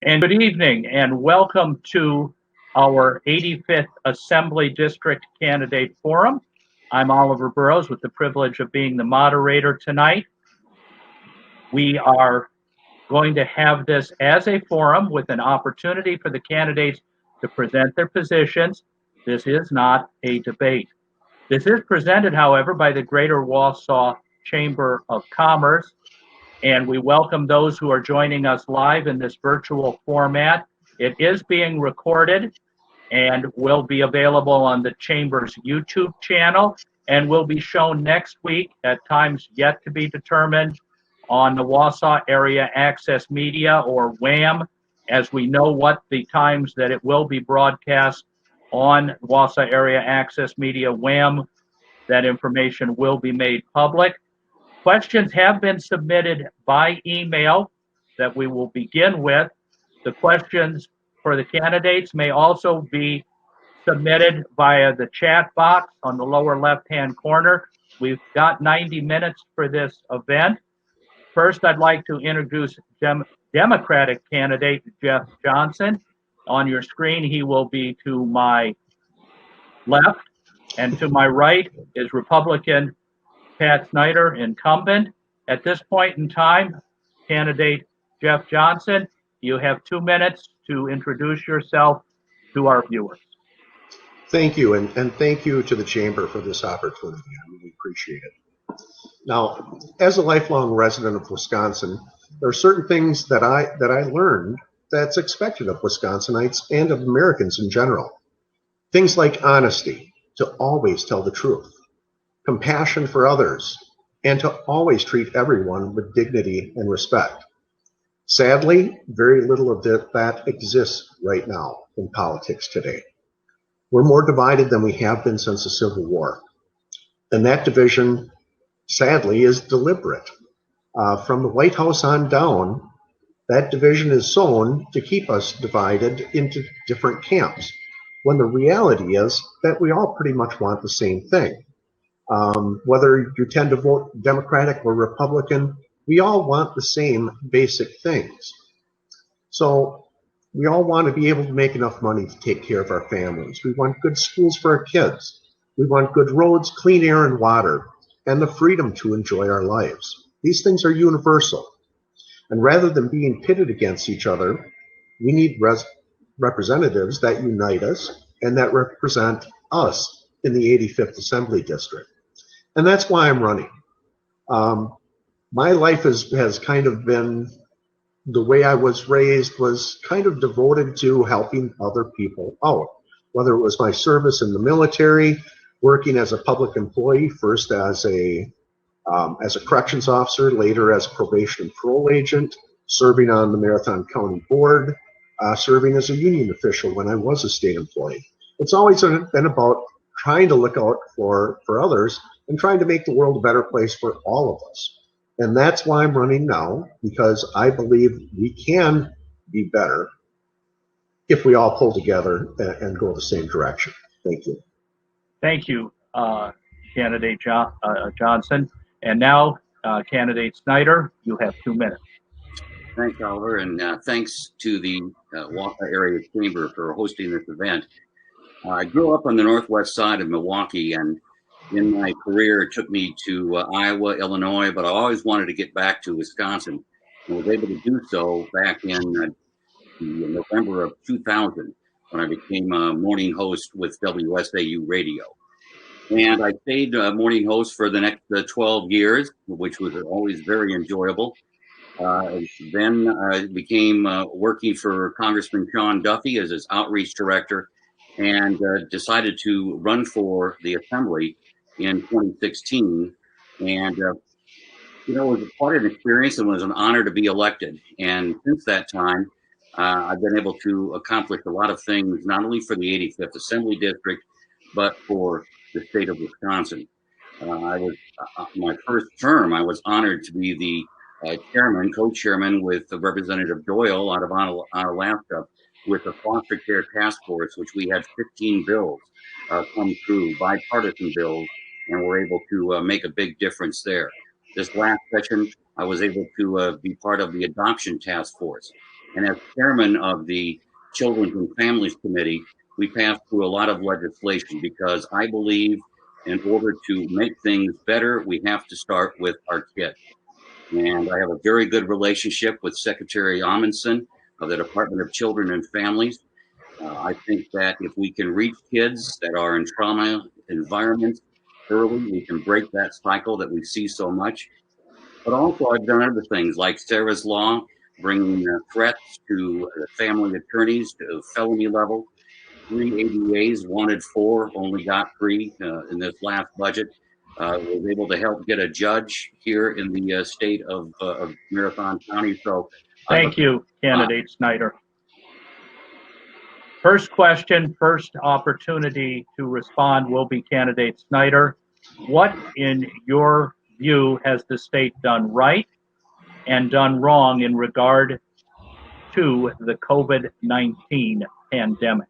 And good evening and welcome to our 85th Assembly District Candidate Forum. I'm Oliver Burrows with the privilege of being the moderator tonight. We are going to have this as a forum with an opportunity for the candidates to present their positions. This is not a debate. This is presented, however, by the Greater Wausau Chamber of Commerce, and we welcome those who are joining us live in this virtual format. It is being recorded and will be available on the Chamber's YouTube channel and will be shown next week at times yet to be determined on the Wausau Area Access Media, or WAM, as we know what the times that it will be broadcast on Wausau Area Access Media, WAM. That information will be made public. Questions have been submitted by email that we will begin with. The questions for the candidates may also be submitted via the chat box on the lower left-hand corner. We've got 90 minutes for this event. First, I'd like to introduce Democratic candidate Jeff Johnson. On your screen, he will be to my left, and to my right is Republican Pat Snyder, incumbent. At this point in time, candidate Jeff Johnson, you have 2 minutes to introduce yourself to our viewers. Thank you, and thank you to the Chamber for this opportunity. I really appreciate it. Now, as a lifelong resident of Wisconsin, there are certain things that I learned that's expected of Wisconsinites and of Americans in general. Things like honesty, to always tell the truth, compassion for others, and to always treat everyone with dignity and respect. Sadly, very little of that exists right now in politics today. We're more divided than we have been since the Civil War. And that division, sadly, is deliberate. From the White House on down, that division is sown to keep us divided into different camps, when the reality is that we all pretty much want the same thing. Whether you tend to vote Democratic or Republican, we all want the same basic things. So we all want to be able to make enough money to take care of our families. We want good schools for our kids. We want good roads, clean air and water, and the freedom to enjoy our lives. These things are universal. And rather than being pitted against each other, we need representatives that unite us and that represent us in the 85th Assembly District. And that's why I'm running. My life has kind of been, the way I was raised was kind of devoted to helping other people out. Whether it was my service in the military, working as a public employee, first as a corrections officer, later as a probation and parole agent, serving on the Marathon County Board, serving as a union official when I was a state employee. It's always been about trying to look out for others and trying to make the world a better place for all of us. And that's why I'm running now, because I believe we can be better if we all pull together and go the same direction. Thank you. Thank you, candidate Johnson. And now, candidate Snyder, you have 2 minutes. Thanks, Oliver, and thanks to the Wausau Area Chamber for hosting this event. I grew up on the northwest side of Milwaukee, and in my career, it took me to Iowa, Illinois, but I always wanted to get back to Wisconsin. I was able to do so back in November of 2000 when I became a morning host with WSAU Radio. And I stayed morning host for the next 12 years, which was always very enjoyable. Then I became working for Congressman Sean Duffy as his outreach director, and decided to run for the Assembly in 2016. And, it was quite an experience and was an honor to be elected. And since that time, I've been able to accomplish a lot of things, not only for the 85th Assembly District, but for the state of Wisconsin. My first term, I was honored to be the co-chairman with Representative Doyle out of Alaska with the foster care task force, which we had 15 bills come through, bipartisan bills, and were able to make a big difference there. This last session, I was able to be part of the adoption task force, And as chairman of the Children's and Families Committee, we passed through a lot of legislation because I believe in order to make things better, we have to start with our kids. And I have a very good relationship with Secretary Amundsen of the Department of Children and Families. I think that if we can reach kids that are in trauma environments early, we can break that cycle that we see so much. But also, I've done other things like Sarah's Law, bringing threats to family attorneys to felony level. 3 ADAs wanted 4, only got 3 in this last budget. Was able to help get a judge here in the state of Marathon County. So, Thank you, candidate Snyder. First question, first opportunity to respond will be candidate Snyder. What, in your view, has the state done right and done wrong in regard to the COVID-19 pandemic?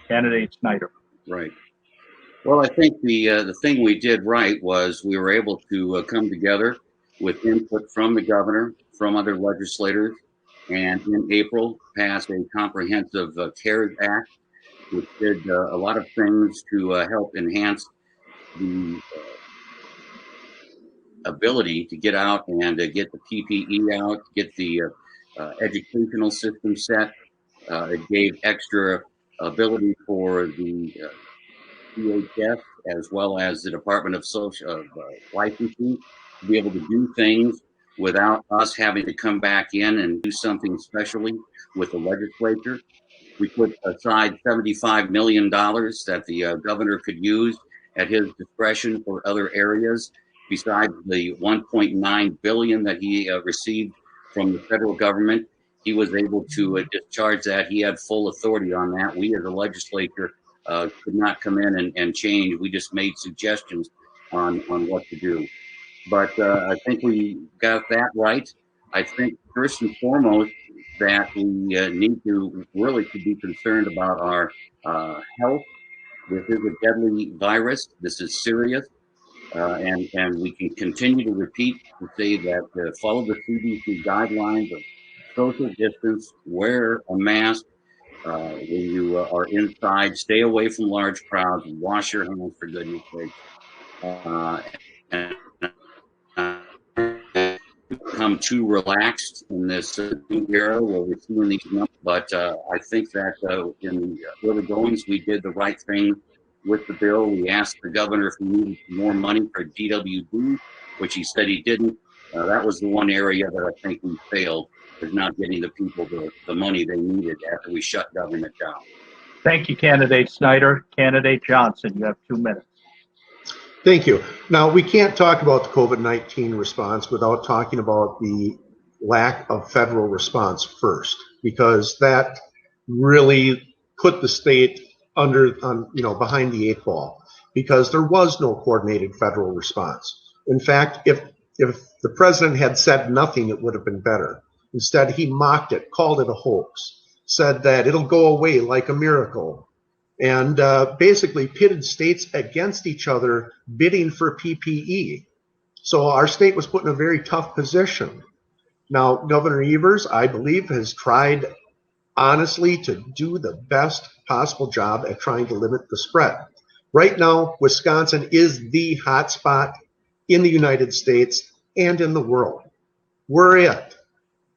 Candidate Snyder. Right. Well, I think the thing we did right was we were able to come together with input from the governor, from other legislators, and in April passed a comprehensive CARES Act, which did a lot of things to help enhance the ability to get out and get the PPE out, get the educational system set. It gave extra ability for the DHS as well as the Department of Licensing to be able to do things without us having to come back in and do something specially with the legislature. We put aside $75 million that the governor could use at his discretion for other areas, besides the $1.9 billion that he received from the federal government. He was able to discharge that. He had full authority on that. We as a legislature could not come in and change. We just made suggestions on what to do. But I think we got that right. I think first and foremost that we need to really be concerned about our health. This is a deadly virus. This is serious. And we can continue to repeat to say that follow the CDC guidelines of social distance, wear a mask when you are inside, stay away from large crowds, and wash your hands for goodness sake. And become too relaxed in this new era where we're seeing these numbers. But I think that in the early goings, we did the right thing with the bill. We asked the governor if he needed more money for DWD, which he said he didn't. That was the one area that I think we failed, is not getting the people the money they needed after we shut government down. Thank you, candidate Snyder. Candidate Johnson, you have 2 minutes. Thank you. Now, we can't talk about the COVID-19 response without talking about the lack of federal response first, because that really put the state behind the 8 ball, because there was no coordinated federal response. In fact, if the president had said nothing, it would have been better. Instead, he mocked it, called it a hoax, said that it'll go away like a miracle, and basically pitted states against each other bidding for PPE. So our state was put in a very tough position. Now, Governor Evers, I believe, has tried honestly to do the best possible job at trying to limit the spread. Right now, Wisconsin is the hot spot in the United States and in the world. We're it.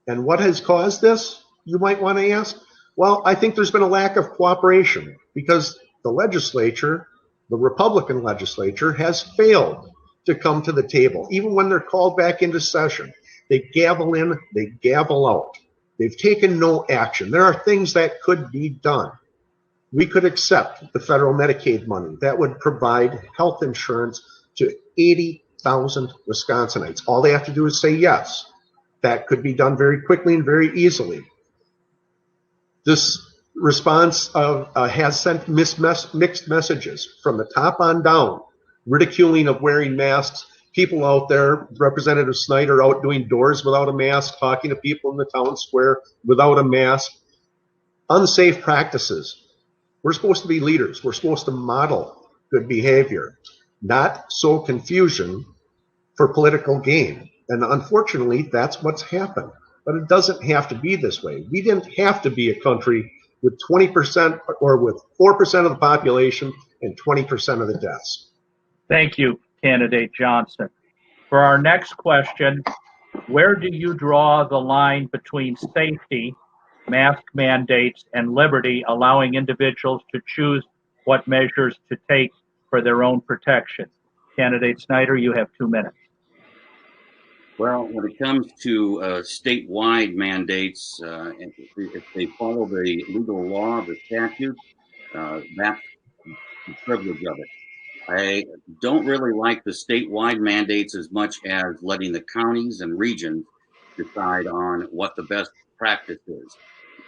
And what has caused this, you might want to ask? Well, I think there's been a lack of cooperation because the legislature, the Republican legislature, has failed to come to the table. Even when they're called back into session, they gavel in, they gavel out. They've taken no action. There are things that could be done. We could accept the federal Medicaid money. That would provide health insurance to 80,000 Wisconsinites. All they have to do is say yes. That could be done very quickly and very easily. This response has sent mixed messages from the top on down, ridiculing of wearing masks. People out there, Representative Snyder out doing doors without a mask, talking to people in the town square without a mask. Unsafe practices. We're supposed to be leaders. We're supposed to model good behavior, not sow confusion for political gain. And unfortunately, that's what's happened. but it doesn't have to be this way. We didn't have to be a country with 20% or with 4% of the population and 20% of the deaths. Thank you, Candidate Johnson. For our next question, where do you draw the line between safety, mask mandates, and liberty, allowing individuals to choose what measures to take for their own protection? Candidate Snyder, you have 2 minutes. Well, when it comes to statewide mandates, if they follow the legal law, the statute, that's the privilege of it. I don't really like the statewide mandates as much as letting the counties and regions decide on what the best practice is.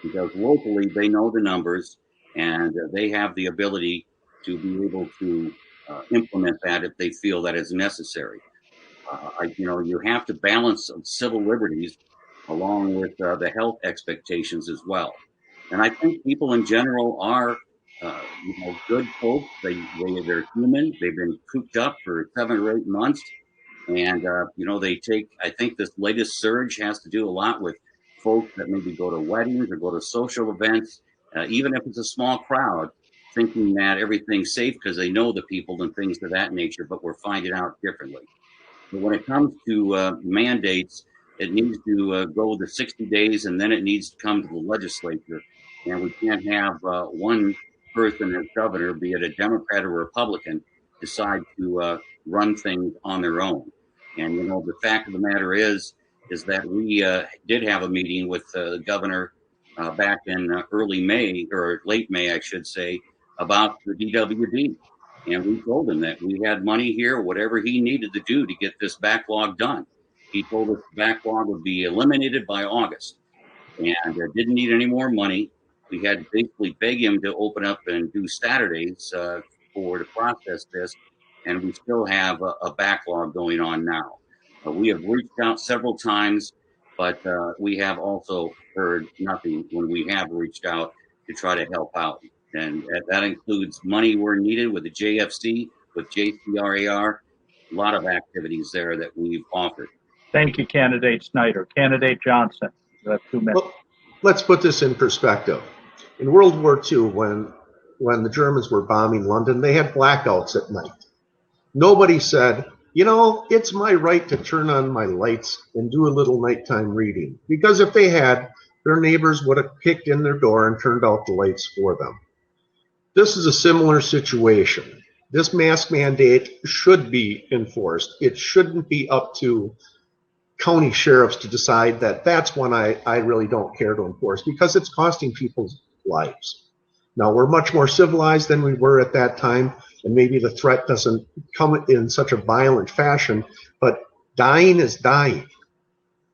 Because locally, they know the numbers and they have the ability to be able to implement that if they feel that is necessary. You have to balance civil liberties along with the health expectations as well. And I think people in general are, good folks. They're human. They've been cooped up for 7 or 8 months, and they take. I think this latest surge has to do a lot with folks that maybe go to weddings or go to social events, even if it's a small crowd, thinking that everything's safe because they know the people and things of that nature. But we're finding out differently. But when it comes to mandates, it needs to go the 60 days, and then it needs to come to the legislature. And we can't have one person as governor, be it a Democrat or Republican, decide to run things on their own. And, the fact of the matter is that we did have a meeting with the governor back in early May, or late May, I should say, about the DWD. And we told him that we had money here, whatever he needed to do to get this backlog done. He told us the backlog would be eliminated by August and didn't need any more money. We had to basically beg him to open up and do Saturdays to process this. And we still have a backlog going on now. We have reached out several times, but we have also heard nothing when we have reached out to try to help out. And that includes money where needed with the JFC, with JCRAR, a lot of activities there that we've offered. Thank you, Candidate Snyder. Candidate Johnson, you have 2 minutes. Well, let's put this in perspective. In World War II, when the Germans were bombing London, they had blackouts at night. Nobody said, it's my right to turn on my lights and do a little nighttime reading. Because if they had, their neighbors would have kicked in their door and turned out the lights for them. This is a similar situation. This mask mandate should be enforced. It shouldn't be up to county sheriffs to decide that that's one I really don't care to enforce, because it's costing people's lives. Now, we're much more civilized than we were at that time, and maybe the threat doesn't come in such a violent fashion, but dying is dying.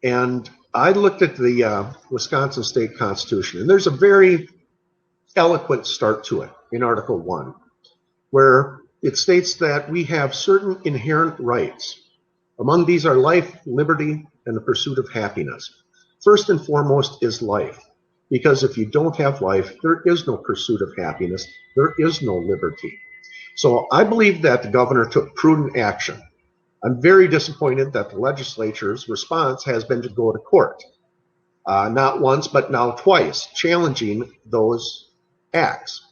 And I looked at the Wisconsin State Constitution, and there's a very eloquent start to it in Article 1, where it states that we have certain inherent rights. Among these are life, liberty, and the pursuit of happiness. First and foremost is life, because if you don't have life, there is no pursuit of happiness, there is no liberty. So I believe that the governor took prudent action. I'm very disappointed that the legislature's response has been to go to court, not once, but now twice, challenging those acts.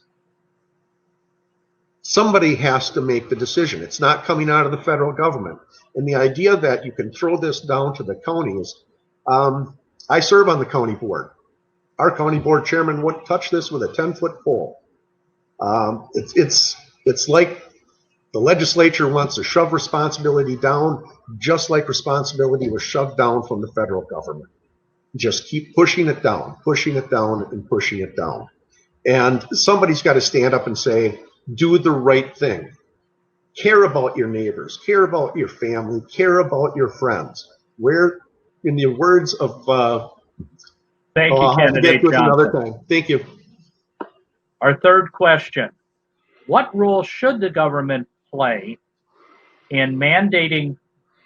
Somebody has to make the decision. It's not coming out of the federal government. And the idea that you can throw this down to the counties, I serve on the county board. Our county board chairman wouldn't touch this with a 10-foot pole. It's like the legislature wants to shove responsibility down, just like responsibility was shoved down from the federal government. Just keep pushing it down, and pushing it down. And somebody's got to stand up and say, do the right thing. Care about your neighbors, care about your family, care about your friends. Where, in the words of Thank you, Candidate Johnson. Another time. Thank you. Our third question: what role should the government play in mandating,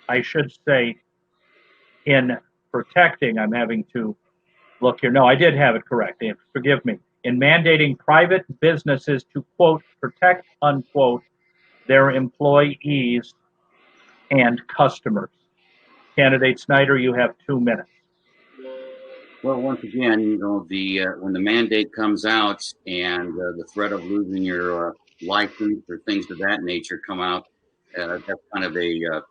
I should say, in protecting? I'm having to look here. No, I did have it correct. Forgive me. In mandating private businesses to, quote, protect, unquote, their employees and customers. Candidate Snyder, you have 2 minutes. Well, once again, you know, when the mandate comes out and the threat of losing your license or things of that nature come out, that's kind of a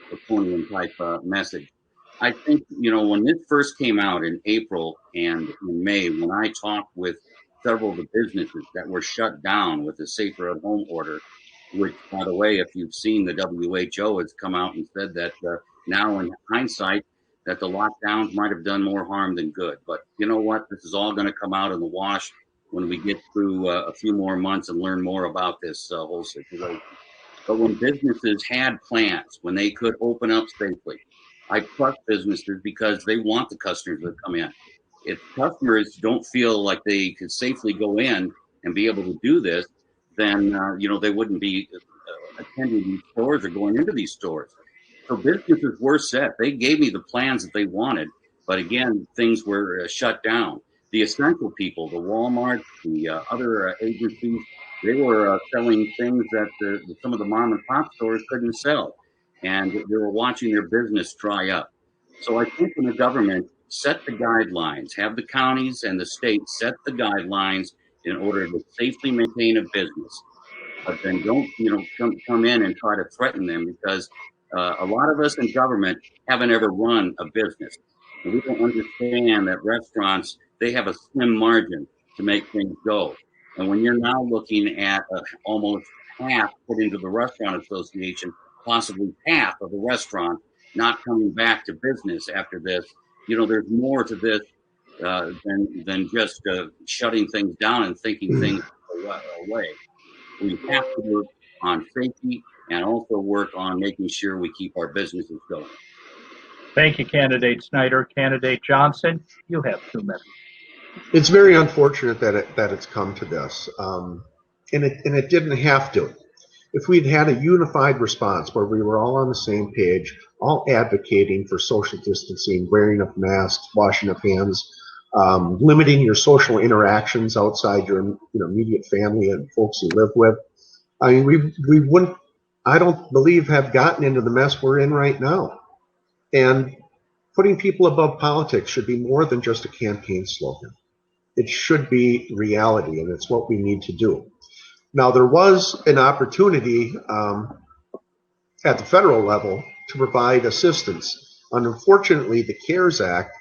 draconian type message. I think, you know, when this first came out in April and in May, when I talked with several of the businesses that were shut down with the safer at home order, which, by the way, if you've seen, the WHO has come out and said that now in hindsight, that the lockdowns might have done more harm than good. But you know what? This is all going to come out in the wash when we get through a few more months and learn more about this whole situation. But when businesses had plans, when they could open up safely, I trust businesses because they want the customers to come in. If customers don't feel like they could safely go in and be able to do this, then you know, they wouldn't be attending these stores or going into these stores. So businesses were set. They gave me the plans that they wanted, but again, things were shut down. The essential people, the Walmart, the other agencies, they were selling things that some of the mom and pop stores couldn't sell, and they were watching their business dry up. So I think when the government set the guidelines, have the counties and the states set the guidelines in order to safely maintain a business, but then don't, you know, come in and try to threaten them, because a lot of us in government haven't ever run a business. And we don't understand that restaurants, they have a slim margin to make things go. And when you're now looking at almost half put into the Restaurant Association, possibly half of the restaurant not coming back to business after this, you know, there's more to this than just shutting things down and thinking things away. We have to work on safety and also work on making sure we keep our businesses going. Thank you, Candidate Snyder. Candidate Johnson, you have 2 minutes. It's very unfortunate that it's come to this, and it didn't have to. If we'd had a unified response where we were all on the same page, all advocating for social distancing, wearing of masks, washing of hands, limiting your social interactions outside your immediate family and folks you live with, I mean, we wouldn't, I don't believe, have gotten into the mess we're in right now. And putting people above politics should be more than just a campaign slogan. It should be reality, and it's what we need to do. Now, there was an opportunity at the federal level to provide assistance. Unfortunately, the CARES Act,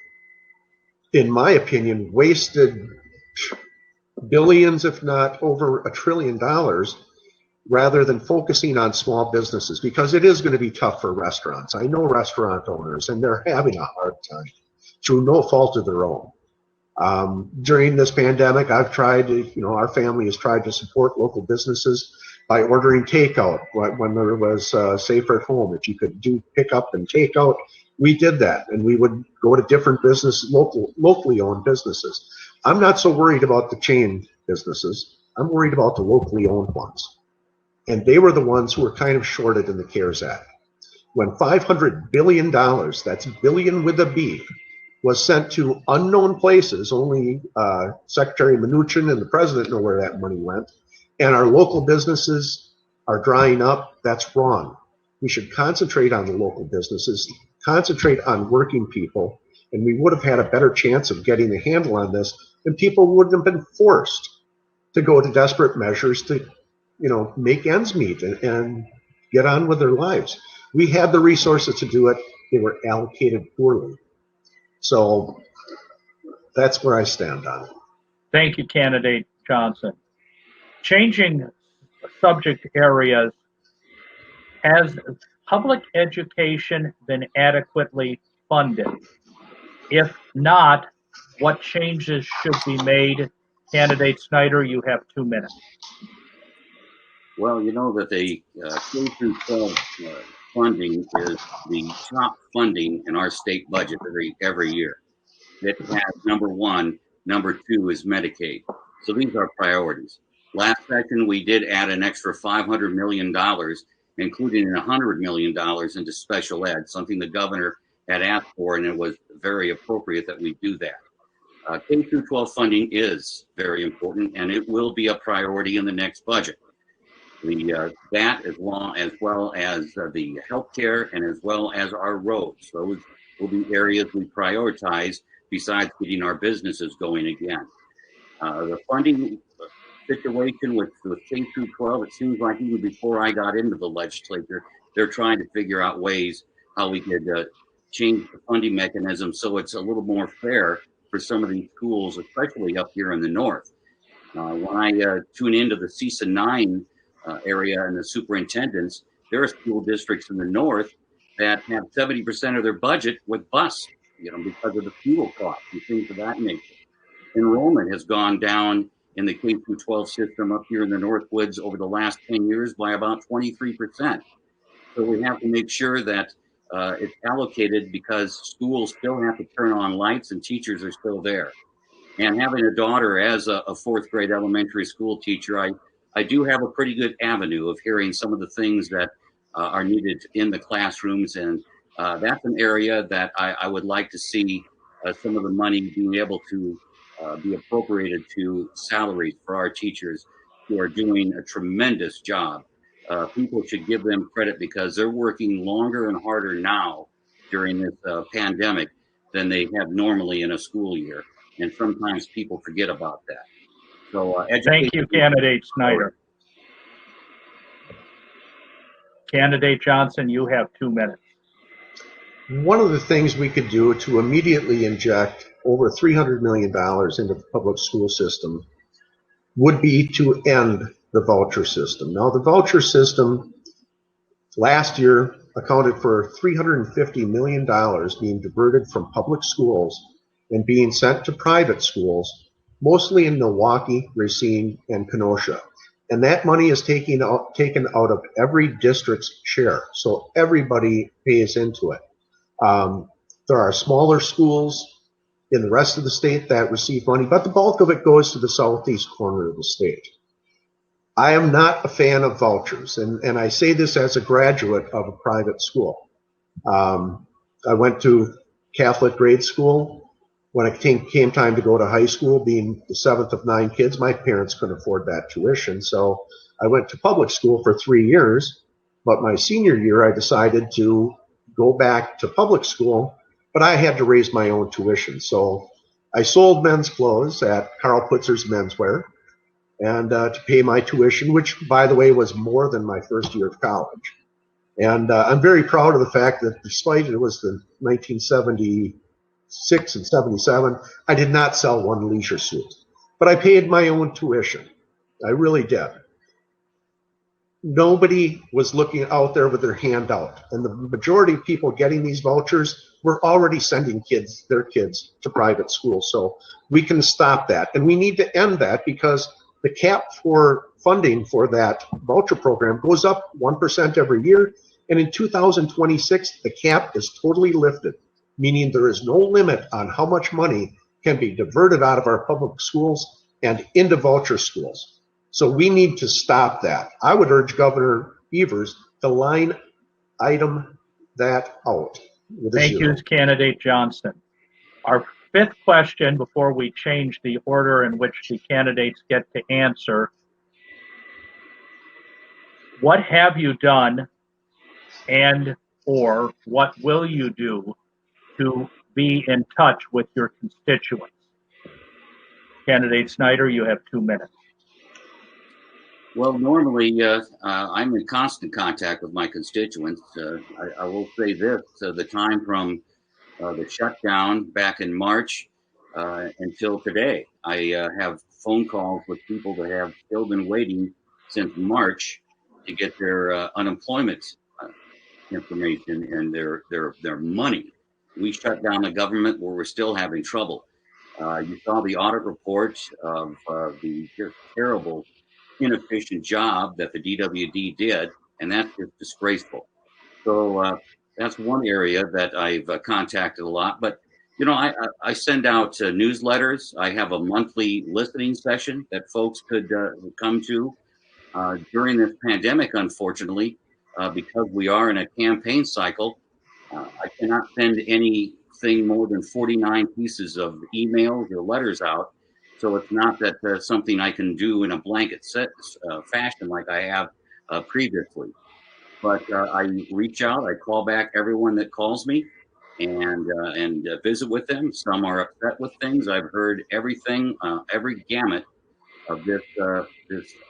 in my opinion, wasted billions, if not over $1 trillion, rather than focusing on small businesses, because it is going to be tough for restaurants. I know restaurant owners, and they're having a hard time through no fault of their own. During this pandemic, I've tried to, our family has tried to support local businesses by ordering takeout when there was safer at home. If you could do pickup and takeout, we did that, and we would go to different businesses, locally owned businesses. I'm not so worried about the chain businesses. I'm worried about the locally owned ones. And they were the ones who were kind of shorted in the CARES Act. When $500 billion, that's billion with a B, was sent to unknown places, only Secretary Mnuchin and the president know where that money went, and our local businesses are drying up, that's wrong. We should concentrate on the local businesses, concentrate on working people, and we would have had a better chance of getting a handle on this, and people wouldn't have been forced to go to desperate measures to make ends meet and get on with their lives. We had the resources to do it. They were allocated poorly. So that's where I stand on it. Thank you, Candidate Johnson. Changing subject areas, has public education been adequately funded? If not, what changes should be made? Candidate Snyder, you have 2 minutes. Well, you know that the K through 12 funding is the top funding in our state budget every year. It has number one, number two is Medicaid. So these are priorities. Last session, we did add an extra $500 million, including $100 million into special ed, something the governor had asked for, and it was very appropriate that we do that. K through 12 funding is very important, and it will be a priority in the next budget. That as well as the healthcare and as well as our roads. Those will be areas we prioritize besides getting our businesses going again. The funding situation with K through 12, it seems like even before I got into the legislature, they're trying to figure out ways how we could change the funding mechanism so it's a little more fair for some of these schools, especially up here in the north. When I tune into the CISA 9 area and the superintendents, there are school districts in the north that have 70% of their budget with bus, because of the fuel costs and things of that nature. Enrollment has gone down in the K through 12 system up here in the Northwoods over the last 10 years by about 23%. So we have to make sure that it's allocated, because schools still have to turn on lights and teachers are still there. And having a daughter as a fourth grade elementary school teacher, I do have a pretty good avenue of hearing some of the things that are needed in the classrooms. And that's an area that I would like to see some of the money being able to be appropriated to salaries for our teachers who are doing a tremendous job. People should give them credit because they're working longer and harder now during this pandemic than they have normally in a school year. And sometimes people forget about that. So Thank you, Candidate Snyder. Candidate Johnson, you have 2 minutes. One of the things we could do to immediately inject over $300 million into the public school system would be to end the voucher system. Now, the voucher system last year accounted for $350 million being diverted from public schools and being sent to private schools, mostly in Milwaukee, Racine, and Kenosha. And that money is taken out of every district's share, so everybody pays into it. There are smaller schools in the rest of the state that receive money, but the bulk of it goes to the southeast corner of the state. I am not a fan of vouchers, and I say this as a graduate of a private school. I went to Catholic grade school. When it came time to go to high school, being the seventh of 9 kids, my parents couldn't afford that tuition, so I went to public school for 3 years. But my senior year, I decided to go back to public school, but I had to raise my own tuition. So I sold men's clothes at Carl Putzer's Menswear and to pay my tuition, which, by the way, was more than my first year of college. And I'm very proud of the fact that despite it was the 1976 and 77, I did not sell one leisure suit. But I paid my own tuition. I really did. Nobody was looking out there with their hand out. And the majority of people getting these vouchers were already sending their kids to private schools. So we can stop that. And we need to end that because the cap for funding for that voucher program goes up 1% every year. And in 2026, the cap is totally lifted, meaning there is no limit on how much money can be diverted out of our public schools and into voucher schools. So we need to stop that. I would urge Governor Evers to line item that out. Thank you, Candidate Johnson. Our 5th question, before we change the order in which the candidates get to answer: what have you done and/or what will you do to be in touch with your constituents? Candidate Snyder, you have 2 minutes. Well, normally I'm in constant contact with my constituents. I will say this, the time from the shutdown back in March until today, I have phone calls with people that have still been waiting since March to get their unemployment information and their money. We shut down the government where we're still having trouble. You saw the audit report of the just terrible, inefficient job that the DWD did, and that's just disgraceful. So that's one area that I've contacted a lot. But I send out newsletters. I have a monthly listening session that folks could come to. During this pandemic, unfortunately, because we are in a campaign cycle, I cannot send anything more than 49 pieces of emails or letters out. So it's not that something I can do in a blanket set fashion like I have previously. But I reach out, I call back everyone that calls me, and visit with them. Some are upset with things. I've heard everything, every gamut of this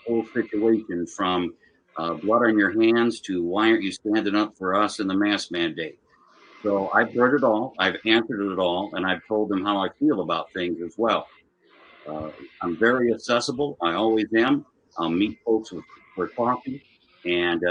whole situation, from blood on your hands to why aren't you standing up for us in the mask mandate. So I've heard it all. I've answered it all, and I've told them how I feel about things as well. Uh, I'm very accessible. I always am. I'll meet folks for coffee, and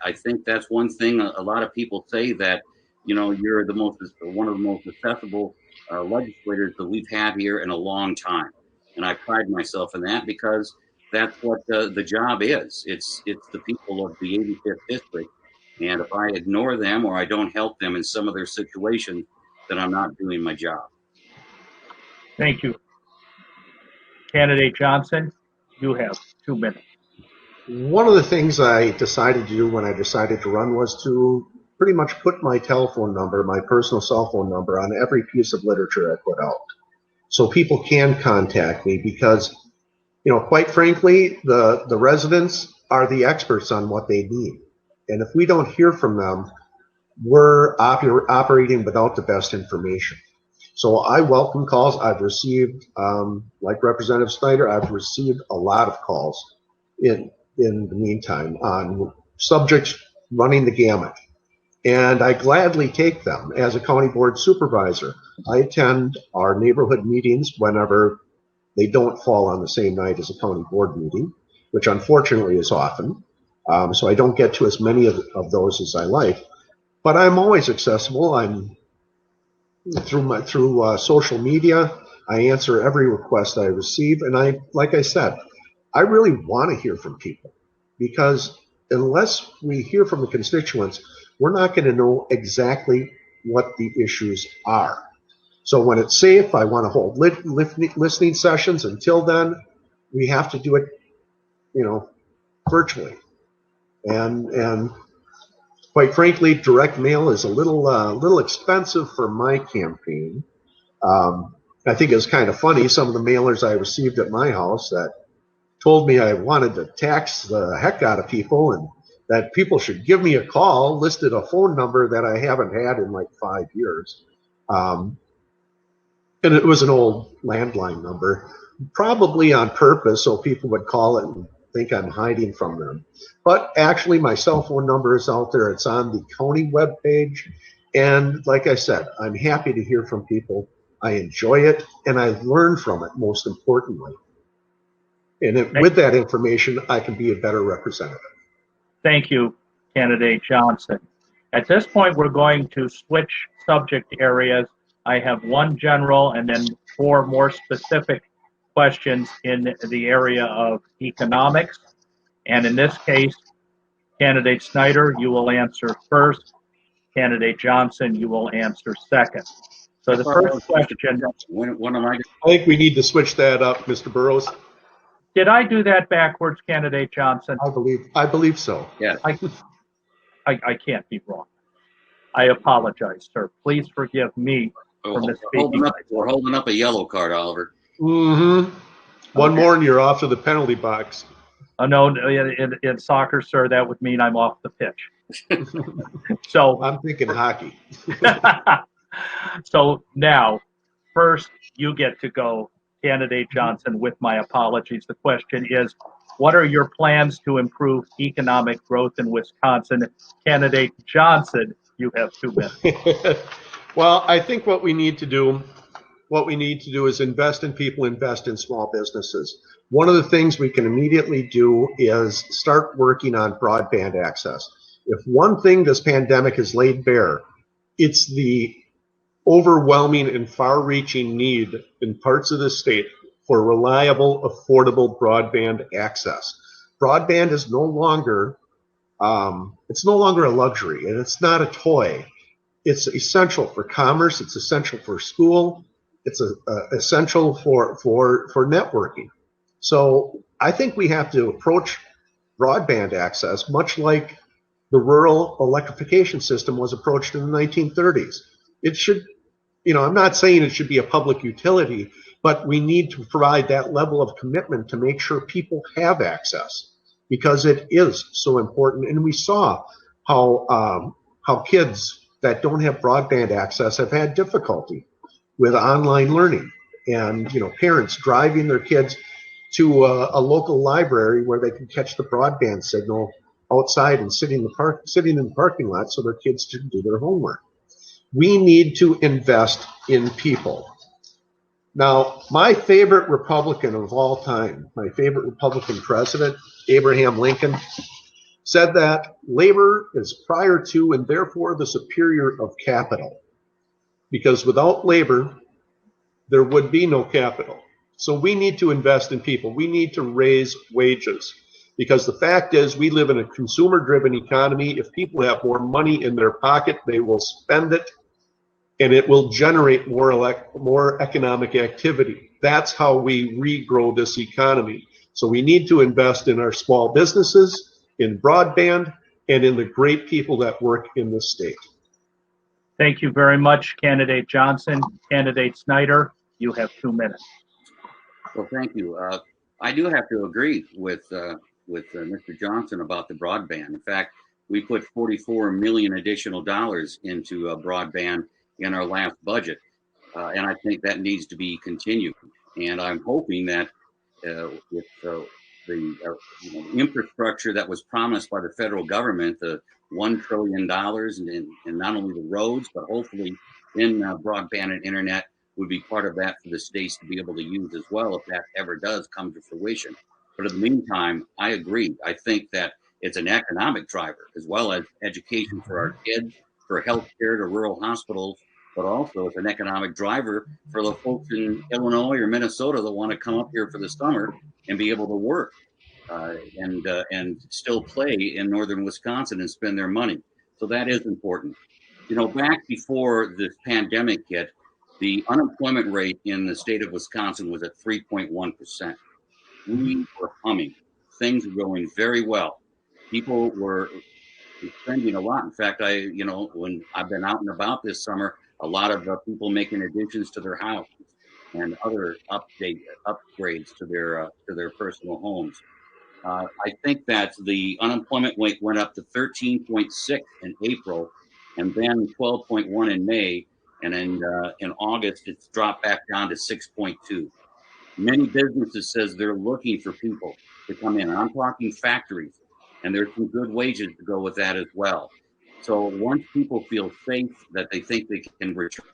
I think that's one thing. A lot of people say that, you're one of the most accessible legislators that we've had here in a long time, and I pride myself in that because that's what the job is. It's the people of the 85th district, and if I ignore them or I don't help them in some of their situations, then I'm not doing my job. Thank you. Candidate Johnson, you have 2 minutes. One of the things I decided to do when I decided to run was to pretty much put my telephone number, my personal cell phone number, on every piece of literature I put out, so people can contact me because, quite frankly, the residents are the experts on what they need. And if we don't hear from them, we're operating without the best information. So I welcome calls. I've received, like Representative Snyder, I've received a lot of calls in the meantime on subjects running the gamut. And I gladly take them. As a county board supervisor, I attend our neighborhood meetings whenever they don't fall on the same night as a county board meeting, which unfortunately is often. So I don't get to as many of those as I like. But I'm always accessible. I'm through social media. I answer every request I receive, and like I said, I really want to hear from people, because unless we hear from the constituents, we're not going to know exactly what the issues are. So when it's safe, I want to hold listening sessions. Until then, we have to do it, virtually, and quite frankly, direct mail is a little expensive for my campaign. I think it's kind of funny, some of the mailers I received at my house that told me I wanted to tax the heck out of people and that people should give me a call, listed a phone number that I haven't had in like 5 years. And it was an old landline number, probably on purpose, so people would call it and think I'm hiding from them. But actually, my cell phone number is out there. It's on the county webpage. And like I said, I'm happy to hear from people. I enjoy it, and I learn from it, most importantly. And with that information, I can be a better representative. Thank you, Candidate Johnson. At this point, we're going to switch subject areas. I have one general and then 4 more specific questions in the area of economics. And in this case, Candidate Snyder, you will answer first. Candidate Johnson, you will answer second. So the first question. When am I? I think we need to switch that up, Mr. Burrows. Did I do that backwards, Candidate Johnson? I believe so. Yeah. I can't be wrong. I apologize, sir. Please forgive me for misspeaking. We're holding up a yellow card, Oliver. Mm-hmm. One more and you're off to the penalty box. No, in soccer, sir, that would mean I'm off the pitch. So I'm thinking hockey. So now, first, you get to go, Candidate Johnson, with my apologies. The question is, what are your plans to improve economic growth in Wisconsin? Candidate Johnson, you have 2 minutes. Well, I think what we need to do is invest in people, invest in small businesses. One of the things we can immediately do is start working on broadband access. If one thing this pandemic has laid bare, it's the overwhelming and far-reaching need in parts of the state for reliable, affordable broadband access. Broadband is no longer a luxury, and it's not a toy. It's essential for commerce. It's essential for school. It's essential for networking. So I think we have to approach broadband access much like the rural electrification system was approached in the 1930s. It should, I'm not saying it should be a public utility, but we need to provide that level of commitment to make sure people have access, because it is so important. And we saw how kids that don't have broadband access have had difficulty with online learning, and parents driving their kids to a local library where they can catch the broadband signal outside and sitting in the parking lot so their kids can do their homework. We need to invest in people. Now, my favorite Republican of all time, my favorite Republican president, Abraham Lincoln, said that labor is prior to and therefore the superior of capital, because without labor, there would be no capital. So we need to invest in people. We need to raise wages, because the fact is we live in a consumer-driven economy. If people have more money in their pocket, they will spend it, and it will generate more economic activity. That's how we regrow this economy. So we need to invest in our small businesses, in broadband, and in the great people that work in this state. Thank you very much, Candidate Johnson. Candidate Snyder, you have 2 minutes. Well, thank you. I do have to agree with Mr. Johnson about the broadband. In fact, we put $44 million additional dollars into broadband in our last budget, and I think that needs to be continued. And I'm hoping that with the infrastructure that was promised by the federal government, the $1 trillion, and not only the roads, but hopefully in broadband and internet would be part of that for the states to be able to use as well, if that ever does come to fruition. But in the meantime, I agree. I think that it's an economic driver, as well as education for our kids, for health care to rural hospitals, but also it's an economic driver for the folks in Illinois or Minnesota that want to come up here for the summer and be able to work and still play in northern Wisconsin and spend their money. So that is important. Back before this pandemic hit, the unemployment rate in the state of Wisconsin was at 3.1%. We were humming. Things were going very well. People were spending a lot. In fact, when I've been out and about this summer, a lot of people making additions to their house and other upgrades to their personal homes. I think that the unemployment rate went up to 13.6 in April, and then 12.1 in May, and in August it's dropped back down to 6.2. Many businesses says they're looking for people to come in. I'm talking factories, and there's some good wages to go with that as well. So once people feel safe that they think they can return,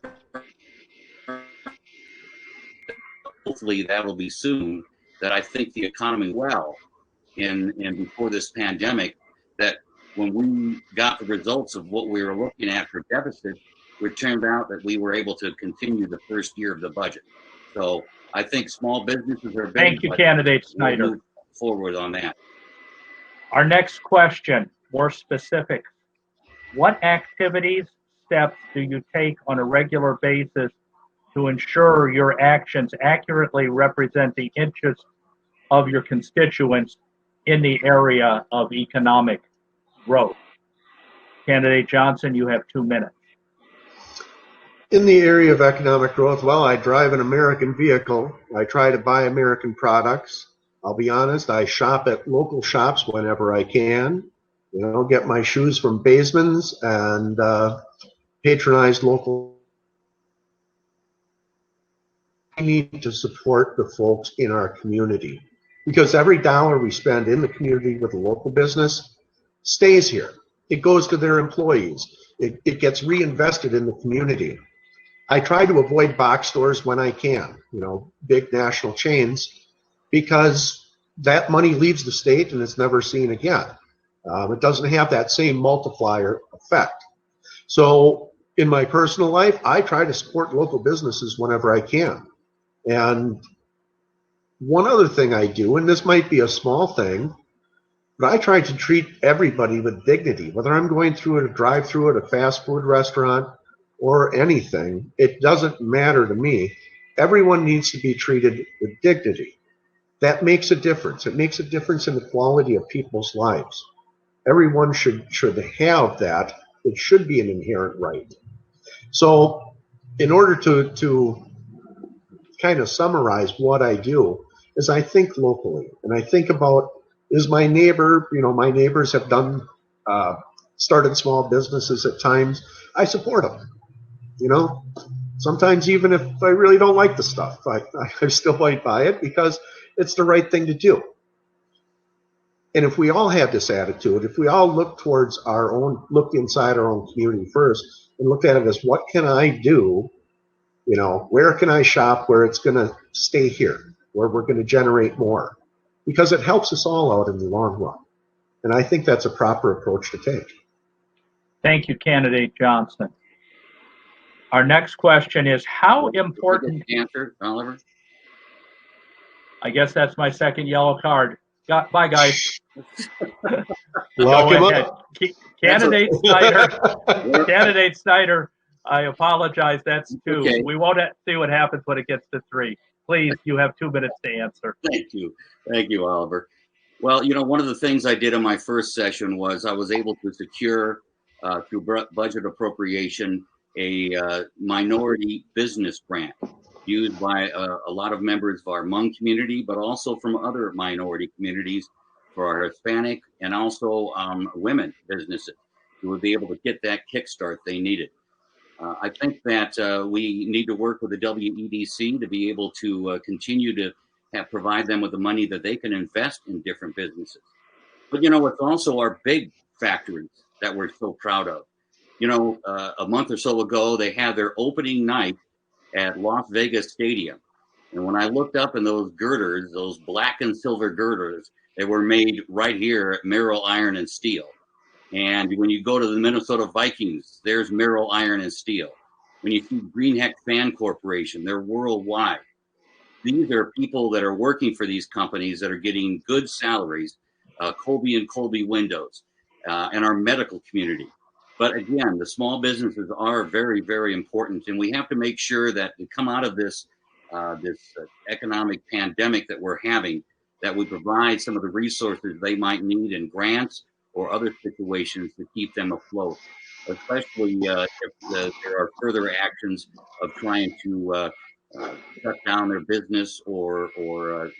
hopefully that'll be soon, that I think the economy well in before this pandemic, that when we got the results of what we were looking at for deficit, it turned out that we were able to continue the first year of the budget. So I think small businesses are big. Thank you, Candidate Snyder. We'll move forward on that. Our next question, more specific. What activities, steps do you take on a regular basis to ensure your actions accurately represent the interests of your constituents in the area of economic growth? Candidate Johnson, you have 2 minutes. In the area of economic growth, well, I drive an American vehicle. I try to buy American products. I'll be honest, I shop at local shops whenever I can. Get my shoes from Baseman's and patronize local. We need to support the folks in our community, because every dollar we spend in the community with a local business stays here. It goes to their employees. It gets reinvested in the community. I try to avoid box stores when I can, big national chains, because that money leaves the state and it's never seen again. It doesn't have that same multiplier effect. So in my personal life, I try to support local businesses whenever I can. And one other thing I do, and this might be a small thing, but I try to treat everybody with dignity, whether I'm going through a drive-through at a fast food restaurant or anything. It doesn't matter to me. Everyone needs to be treated with dignity. That makes a difference. It makes a difference in the quality of people's lives. Everyone should have that. It should be an inherent right. So in order to kind of summarize what I do, is I think locally, and I think about, is my neighbor, my neighbors have done started small businesses at times, I support them. You know, sometimes even if I really don't like the stuff, I still might buy it because it's the right thing to do. And if we all had this attitude, if we all look towards look inside our own community first and look at it as what can I do, you know, where can I shop where it's going to stay here, where we're going to generate more, because it helps us all out in the long run. And I think that's a proper approach to take. Thank you, Candidate Johnson. Our next question is, how important... Answer, Oliver? I guess that's my second yellow card. Bye, guys. Lock him up. Candidate Snyder. Candidate Snyder, I apologize. That's two. Okay. We won't see what happens when it gets to three. Please, you have 2 minutes to answer. Thank you. Thank you, Oliver. Well, you know, one of the things I did in my first session was I was able to secure through budget appropriation a minority business grant used by a lot of members of our Hmong community, but also from other minority communities for our Hispanic and also women businesses who would be able to get that kickstart they needed. I think that we need to work with the WEDC to be able to continue to provide them with the money that they can invest in different businesses. But, you know, it's also our big factories that we're so proud of. You know, a month or so ago, they had their opening night at Las Vegas Stadium. And when I looked up in those girders, those black and silver girders, they were made right here at Merrill Iron and Steel. And when you go to the Minnesota Vikings, there's Merrill Iron and Steel. When you see Greenheck Fan Corporation, they're worldwide. These are people that are working for these companies that are getting good salaries, Colby and Colby Windows, and our medical community. But again, the small businesses are very, very important, and we have to make sure that we come out of this economic pandemic that we're having, that we provide some of the resources they might need in grants or other situations to keep them afloat, especially if there are further actions of trying to shut down their business or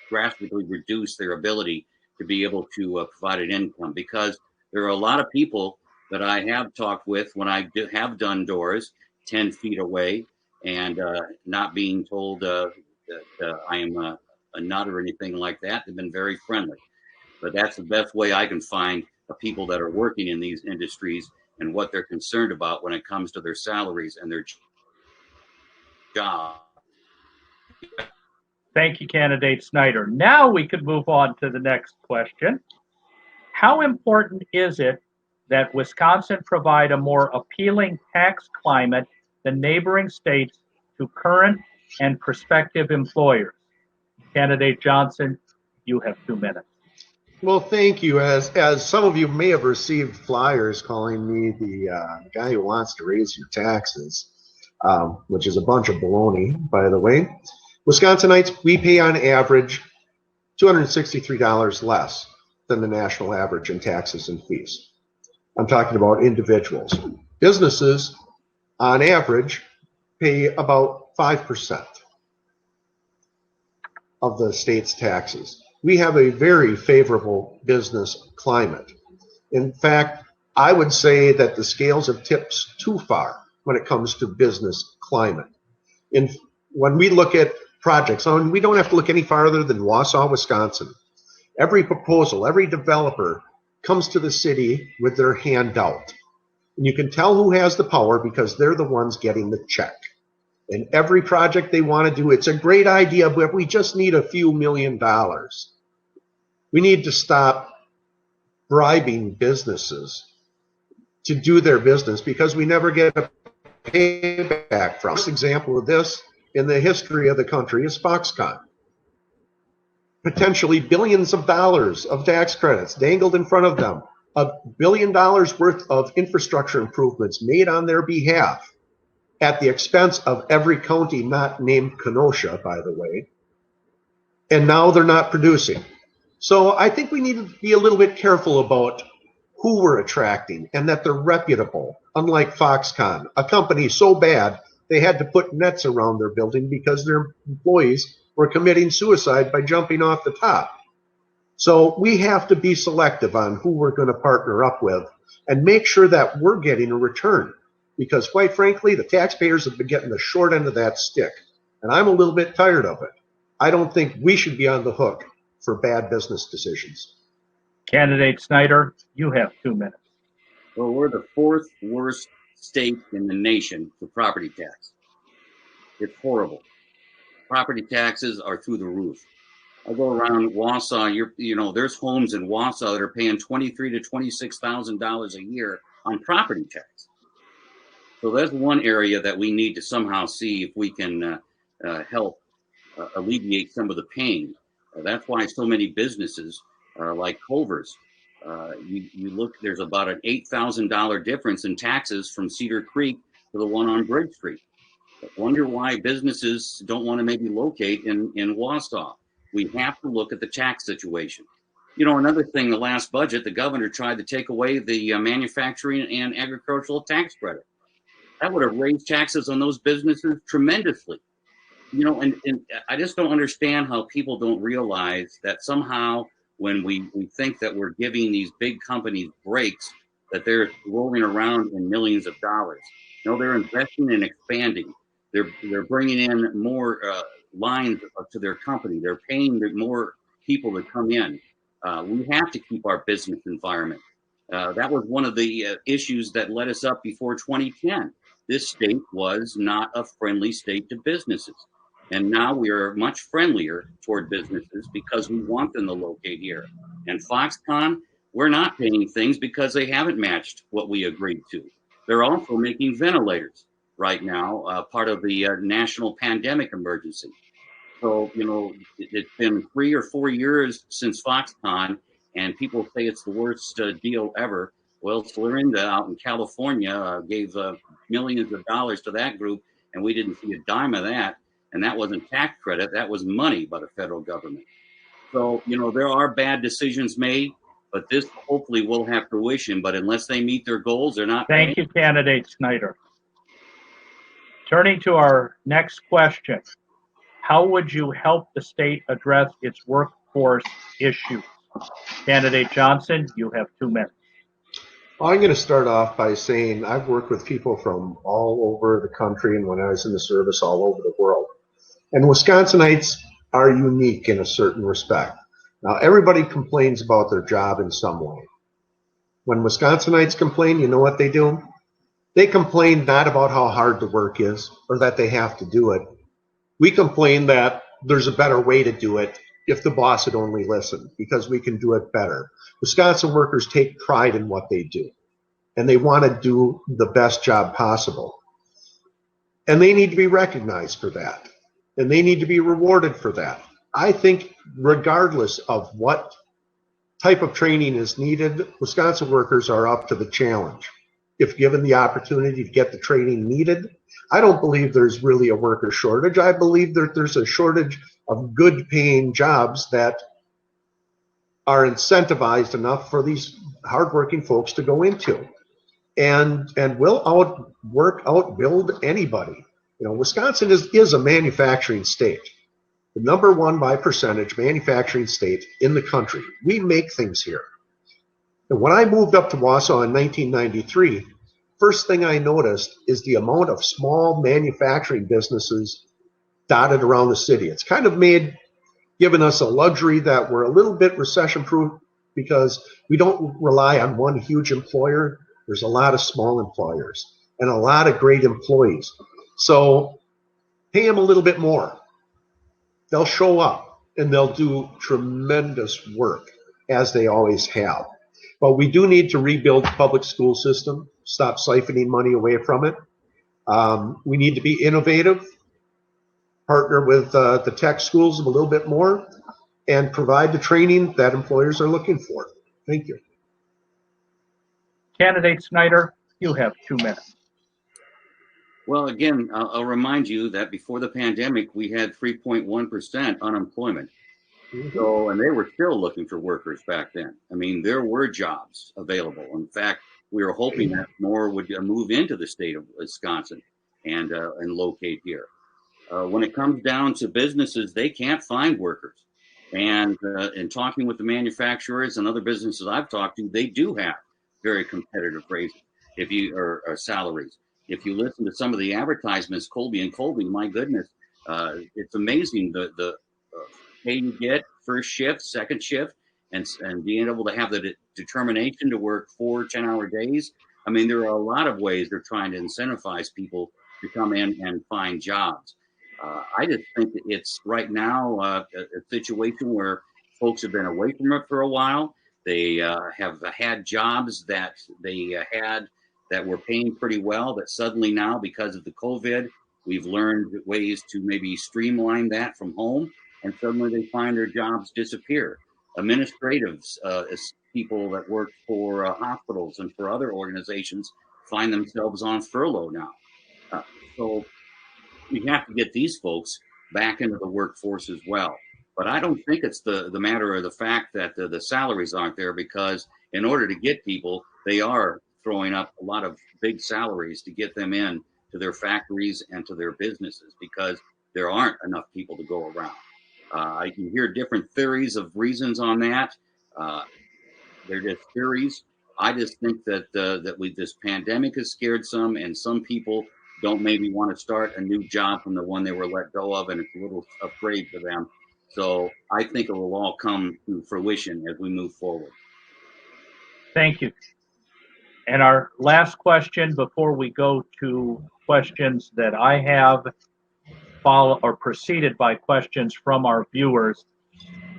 drastically reduce their ability to be able to provide an income. Because there are a lot of people that I have talked with when I have done doors 10 feet away and not being told that I am a nut or anything like that. They've been very friendly. But that's the best way I can find the people that are working in these industries and what they're concerned about when it comes to their salaries and their job. Thank you, Candidate Snyder. Now we could move on to the next question. How important is it that Wisconsin provide a more appealing tax climate than neighboring states to current and prospective employers? Candidate Johnson, you have 2 minutes. Well, thank you. As some of you may have received flyers calling me the guy who wants to raise your taxes, which is a bunch of baloney, by the way. Wisconsinites, we pay on average $263 less than the national average in taxes and fees. I'm talking about individuals. Businesses, on average, pay about 5% of the state's taxes. We have a very favorable business climate. In fact, I would say that the scales have tipped too far when it comes to business climate. When we look at projects, we don't have to look any farther than Wausau, Wisconsin. Every proposal, every developer comes to the city with their hand out. And you can tell who has the power because they're the ones getting the check. And every project they want to do, it's a great idea, but we just need a few $1 million. We need to stop bribing businesses to do their business because we never get a payback from. First example of this in the history of the country is Foxconn. Potentially billions of dollars of tax credits dangled in front of them, $1 billion worth of infrastructure improvements made on their behalf at the expense of every county not named Kenosha, by the way. And now they're not producing. So I think we need to be a little bit careful about who we're attracting and that they're reputable, unlike Foxconn, a company so bad they had to put nets around their building because their employees were committing suicide by jumping off the top. So we have to be selective on who we're going to partner up with and make sure that we're getting a return. Because quite frankly, the taxpayers have been getting the short end of that stick. And I'm a little bit tired of it. I don't think we should be on the hook for bad business decisions. Candidate Snyder, you have 2 minutes. Well, we're the fourth worst state in the nation for property tax. It's horrible. Property taxes are through the roof. I go around Wausau. There's homes in Wausau that are paying $23,000 to $26,000 a year on property tax. So that's one area that we need to somehow see if we can help alleviate some of the pain. That's why so many businesses like Culver's, you look, there's about an $8,000 difference in taxes from Cedar Creek to the one on Bridge Street. I wonder why businesses don't want to maybe locate in Wausau. We have to look at the tax situation. Another thing, the last budget, the governor tried to take away the manufacturing and agricultural tax credit. That would have raised taxes on those businesses tremendously. And I just don't understand how people don't realize that somehow when we think that we're giving these big companies breaks, that they're rolling around in millions of dollars. They're investing and expanding. They're bringing in more lines to their company. They're paying more people to come in. We have to keep our business environment. That was one of the issues that led us up before 2010. This state was not a friendly state to businesses. And now we are much friendlier toward businesses because we want them to locate here. And Foxconn, we're not paying things because they haven't matched what we agreed to. They're also making ventilators right now, part of the national pandemic emergency. So, it's been 3 or 4 years since Foxconn, and people say it's the worst deal ever. Well, Florinda out in California gave millions of dollars to that group, and we didn't see a dime of that. And that wasn't tax credit, that was money by the federal government. So, there are bad decisions made, but this hopefully will have fruition. But unless they meet their goals, they're not. Thank you, Candidate Snyder. Turning to our next question, how would you help the state address its workforce issues? Candidate Johnson, you have 2 minutes. Well, I'm going to start off by saying I've worked with people from all over the country, and when I was in the service, all over the world. And Wisconsinites are unique in a certain respect. Now, everybody complains about their job in some way. When Wisconsinites complain, you know what they do? They complain not about how hard the work is or that they have to do it. We complain that there's a better way to do it if the boss would only listen, because we can do it better. Wisconsin workers take pride in what they do, and they want to do the best job possible. And they need to be recognized for that, and they need to be rewarded for that. I think regardless of what type of training is needed, Wisconsin workers are up to the challenge. If given the opportunity to get the training needed, I don't believe there's really a worker shortage. I believe that there's a shortage of good paying jobs that are incentivized enough for these hardworking folks to go into. And will outbuild anybody. Wisconsin is a manufacturing state. The number one by percentage manufacturing state in the country. We make things here. And when I moved up to Wausau in 1993, first thing I noticed is the amount of small manufacturing businesses dotted around the city. It's kind of given us a luxury that we're a little bit recession proof because we don't rely on one huge employer. There's a lot of small employers and a lot of great employees. So pay them a little bit more. They'll show up and they'll do tremendous work, as they always have. But we do need to rebuild the public school system, stop siphoning money away from it. We need to be innovative, partner with the tech schools a little bit more, and provide the training that employers are looking for. Thank you. Candidate Snyder, you have 2 minutes. Well, again, I'll remind you that before the pandemic, we had 3.1% unemployment. So, and they were still looking for workers back then. I mean, there were jobs available. In fact, we were hoping that more would move into the state of Wisconsin and locate here. When it comes down to businesses, they can't find workers. And in talking with the manufacturers and other businesses I've talked to, they do have very competitive raises or salaries. If you listen to some of the advertisements, Colby and Colby, my goodness, it's amazing the pay you get first shift, second shift, and being able to have the determination to work 4 10-hour days. I mean, there are a lot of ways they're trying to incentivize people to come in and find jobs. I just think that it's right now a situation where folks have been away from it for a while. They have had jobs that they had that were paying pretty well, that suddenly now, because of the COVID, we've learned ways to maybe streamline that from home, and suddenly they find their jobs disappear. Administratives, people that work for hospitals and for other organizations find themselves on furlough now. So we have to get these folks back into the workforce as well. But I don't think it's the matter of the fact that the salaries aren't there, because in order to get people, they are throwing up a lot of big salaries to get them in to their factories and to their businesses, because there aren't enough people to go around. I can hear different theories of reasons on that. They're just theories. I just think that this pandemic has scared some, and some people don't maybe want to start a new job from the one they were let go of, and it's a little afraid for them. So I think it will all come to fruition as we move forward. Thank you. And our last question before we go to questions that I have preceded by questions from our viewers.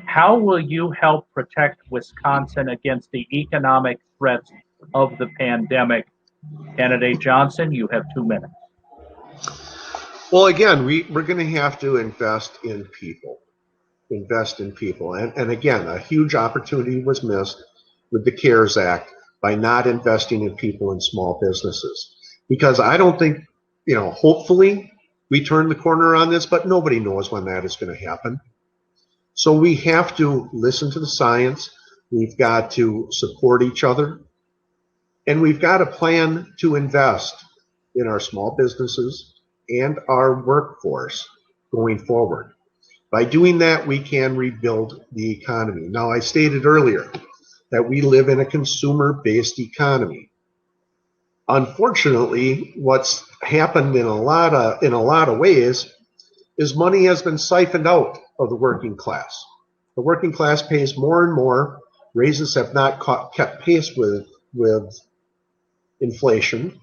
How will you help protect Wisconsin against the economic threats of the pandemic? Candidate Johnson, you have 2 minutes. Well, again, we're going to have to invest in people. And again, a huge opportunity was missed with the CARES Act by not investing in people and small businesses. Because I don't think, hopefully we turn the corner on this, but nobody knows when that is going to happen. So we have to listen to the science. We've got to support each other. And we've got a plan to invest in our small businesses and our workforce going forward. By doing that, we can rebuild the economy. Now, I stated earlier that we live in a consumer-based economy. Unfortunately, what's happened in a lot of ways is money has been siphoned out of the working class. The working class pays more and more. Raises have not kept pace with inflation.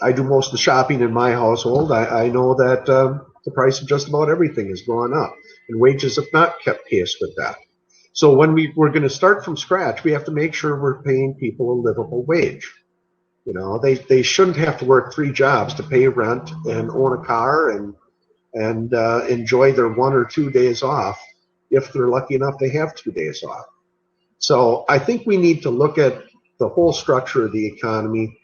I do most of the shopping in my household. I know that the price of just about everything has gone up, and wages have not kept pace with that. So when we're going to start from scratch, we have to make sure we're paying people a livable wage. They shouldn't have to work 3 jobs to pay rent and own a car and enjoy their 1 or 2 days off if they're lucky enough to have 2 days off. So I think we need to look at the whole structure of the economy,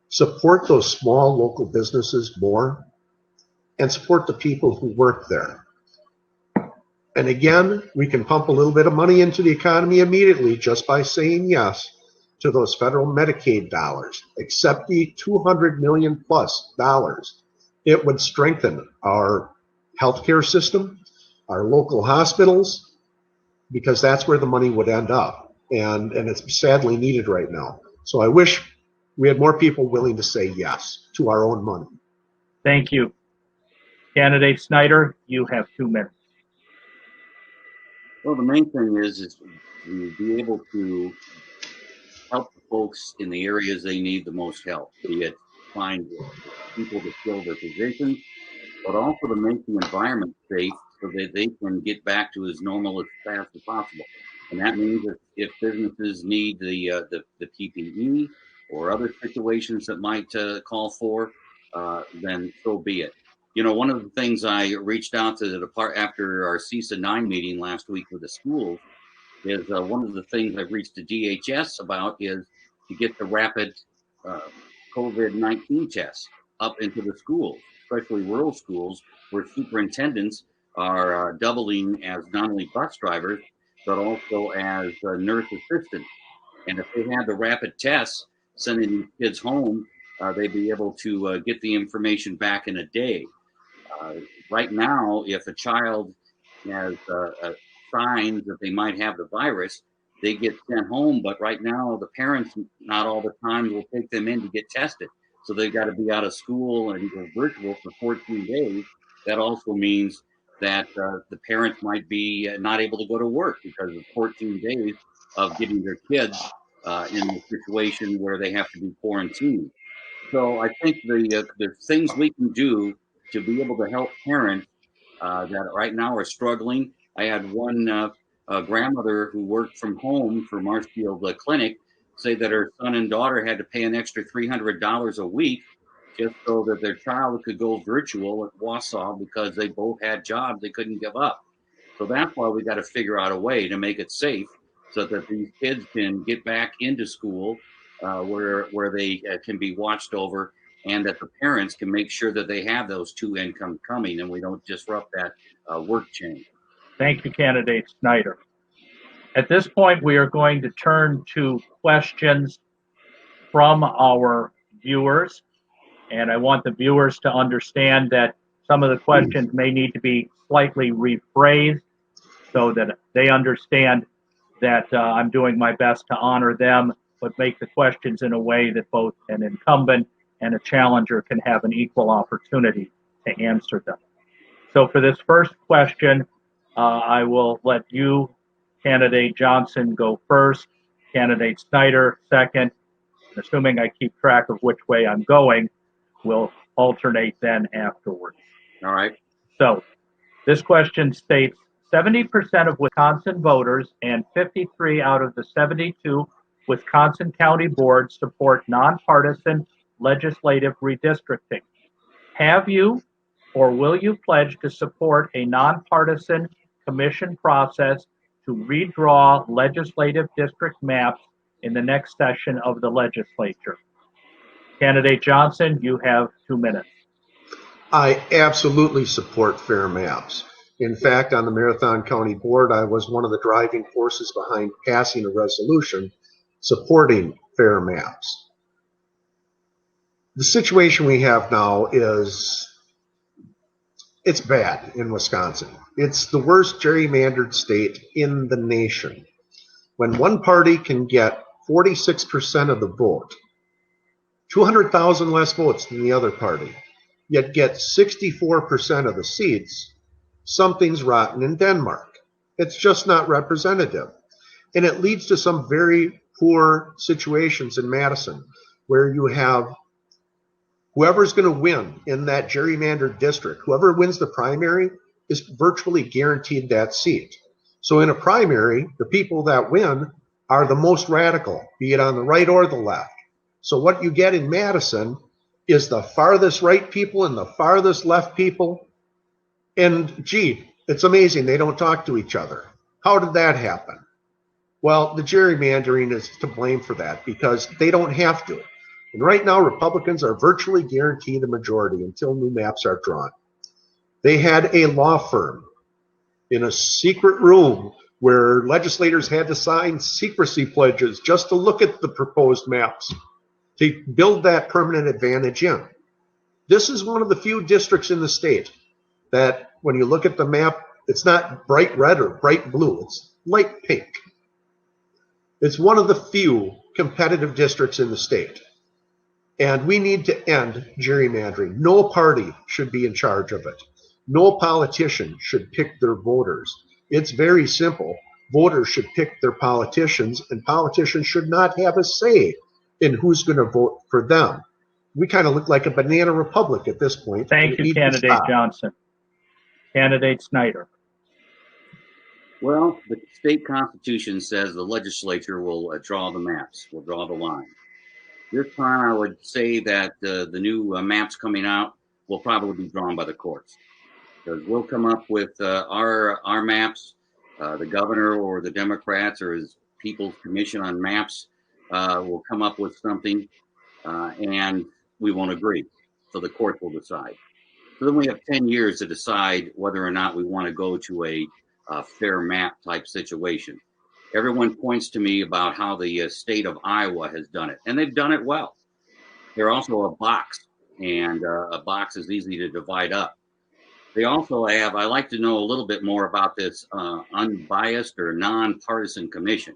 support those small local businesses more, and support the people who work there. And again, we can pump a little bit of money into the economy immediately just by saying yes to those federal Medicaid dollars. Accept the $200 million plus dollars. It would strengthen our healthcare system, our local hospitals, because that's where the money would end up. And it's sadly needed right now. So I wish we had more people willing to say yes to our own money. Thank you. Candidate Snyder, you have 2 minutes. Well, the main thing is to be able to help the folks in the areas they need the most help, be it find people to fill their positions, but also to make the environment safe so that they can get back to as normal as fast as possible. And that means that if businesses need the PPE or other situations that might call for, then so be it. One of the things I reached out to the after our CISA 9 meeting last week with the schools is one of the things I've reached to DHS about is to get the rapid COVID-19 tests up into the schools, especially rural schools where superintendents are doubling as not only bus drivers, but also as nurse assistants. And if they had the rapid tests sending these kids home, they'd be able to get the information back in a day. Right now, if a child has signs that they might have the virus, they get sent home. But right now, the parents, not all the time, will take them in to get tested. So they've got to be out of school and go virtual for 14 days. That also means that the parents might be not able to go to work because of 14 days of getting their kids in a situation where they have to be quarantined. So I think the things we can do to be able to help parents that right now are struggling. I had one grandmother who worked from home for Marshfield Clinic say that her son and daughter had to pay an extra $300 a week just so that their child could go virtual at Wausau because they both had jobs they couldn't give up. So that's why we got to figure out a way to make it safe so that these kids can get back into school where they can be watched over, and that the parents can make sure that they have those two income coming and we don't disrupt that work chain. Thank you, candidate Snyder. At this point, we are going to turn to questions from our viewers. And I want the viewers to understand that some of the questions may need to be slightly rephrased so that they understand that I'm doing my best to honor them, but make the questions in a way that both an incumbent and a challenger can have an equal opportunity to answer them. So for this first question, I will let you, candidate Johnson, go first, candidate Snyder second. And assuming I keep track of which way I'm going, we'll alternate then afterwards. All right. So this question states 70% of Wisconsin voters and 53 out of the 72 Wisconsin county boards support nonpartisan legislative redistricting. Have you or will you pledge to support a nonpartisan commission process to redraw legislative district maps in the next session of the legislature? Candidate Johnson, you have 2 minutes. I absolutely support fair maps. In fact, on the Marathon County Board, I was one of the driving forces behind passing a resolution supporting fair maps. The situation we have now is, it's bad in Wisconsin. It's the worst gerrymandered state in the nation. When one party can get 46% of the vote, 200,000 less votes than the other party, yet get 64% of the seats, something's rotten in Denmark. It's just not representative. And it leads to some very poor situations in Madison where you have whoever's going to win in that gerrymandered district, whoever wins the primary is virtually guaranteed that seat. So in a primary, the people that win are the most radical, be it on the right or the left. So what you get in Madison is the farthest right people and the farthest left people. And gee, it's amazing they don't talk to each other. How did that happen? Well, the gerrymandering is to blame for that because they don't have to. And right now, Republicans are virtually guaranteed a majority until new maps are drawn. They had a law firm in a secret room where legislators had to sign secrecy pledges just to look at the proposed maps to build that permanent advantage in. This is one of the few districts in the state that when you look at the map, it's not bright red or bright blue, it's light pink. It's one of the few competitive districts in the state. And we need to end gerrymandering. No party should be in charge of it. No politician should pick their voters. It's very simple. Voters should pick their politicians, and politicians should not have a say in who's going to vote for them. We kind of look like a banana republic at this point. Thank you, candidate Johnson. Candidate Snyder. Well, the state constitution says the legislature will draw the maps, will draw the line. This time I would say that the new maps coming out will probably be drawn by the courts. Because we'll come up with our maps, the governor or the Democrats or his People's Commission on Maps will come up with something and we won't agree. So the court will decide. So then we have 10 years to decide whether or not we want to go to a fair map type situation. Everyone points to me about how the state of Iowa has done it, and they've done it well. They're also a box, and a box is easy to divide up. They also have, I like to know a little bit more about this unbiased or nonpartisan commission,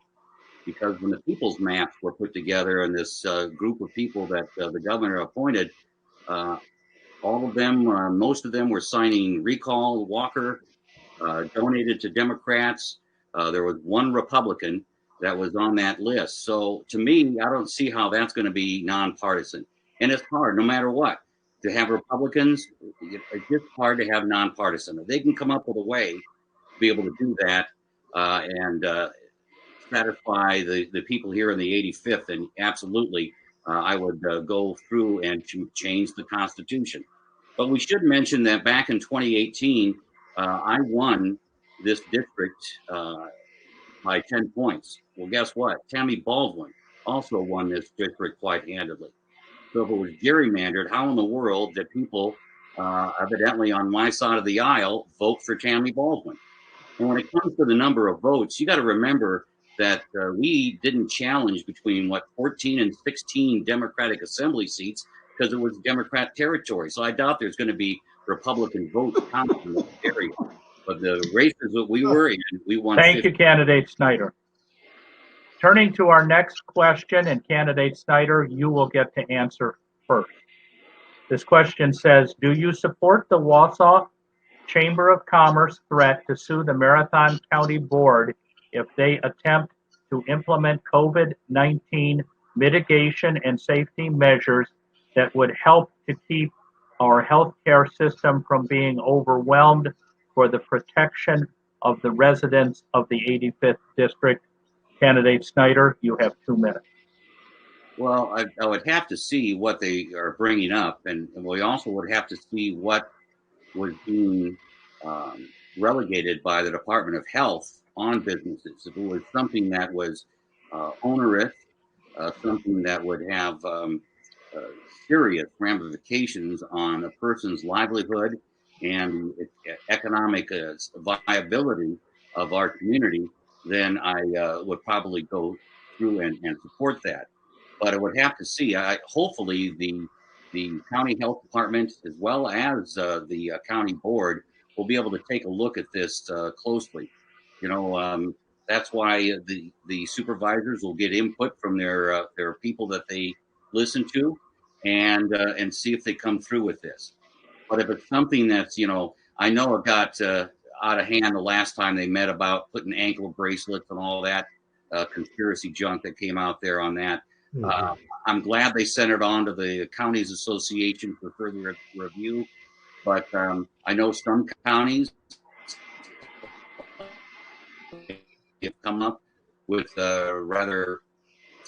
because when the people's maps were put together and this group of people that the governor appointed, all of them, most of them were signing recall Walker, donated to Democrats. There was one Republican that was on that list. So to me, I don't see how that's going to be nonpartisan. And it's hard, no matter what, to have Republicans. It's just hard to have nonpartisan. If they can come up with a way to be able to do that and satisfy the people here in the 85th, and absolutely, I would go through and change the Constitution. But we should mention that back in 2018, I won this district by 10 points. Well, guess what? Tammy Baldwin also won this district quite handedly. So if it was gerrymandered, how in the world did people, evidently on my side of the aisle, vote for Tammy Baldwin? And when it comes to the number of votes, you got to remember that we didn't challenge between 14 and 16 Democratic Assembly seats because it was Democrat territory. So I doubt there's going to be Republican votes counted in that area. But the races that we were in, we won. Thank you, Candidate Snyder. Turning to our next question, and Candidate Snyder, you will get to answer first. This question says, do you support the Wausau Chamber of Commerce threat to sue the Marathon County Board if they attempt to implement COVID-19 mitigation and safety measures that would help to keep our healthcare system from being overwhelmed for the protection of the residents of the 85th District? Candidate Snyder, you have 2 minutes. Well, I would have to see what they are bringing up, and we also would have to see what was being relegated by the Department of Health on businesses. If it was something that was onerous, something that would have serious ramifications on a person's livelihood and economic viability of our community, then I would probably go through and support that. But I would have to see. Hopefully, the county health department as well as the county board will be able to take a look at this closely. You know, that's why the supervisors will get input from their people that they listen to, and see if they come through with this. But if it's something that's, you know, I know it got out of hand the last time they met about putting ankle bracelets and all that conspiracy junk that came out there on that. I'm glad they sent it on to the Counties Association for further review, but I know some counties have come up with rather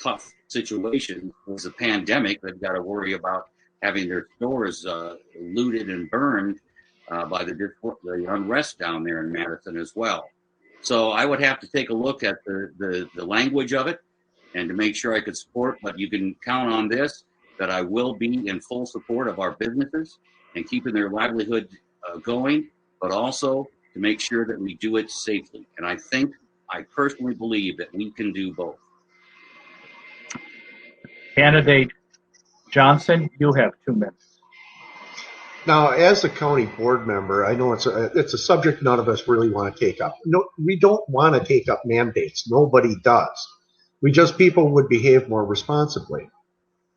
tough situations. With the pandemic, they've got to worry about having their stores looted and burned by the unrest down there in Madison as well. So I would have to take a look at the language of it and to make sure I could support, but you can count on this, that I will be in full support of our businesses and keeping their livelihood going, but also to make sure that we do it safely. And I personally believe that we can do both. Candidate Johnson, you have 2 minutes. Now, as a county board member, I know it's a subject none of us really want to take up. No, we don't want to take up mandates. Nobody does. People would behave more responsibly.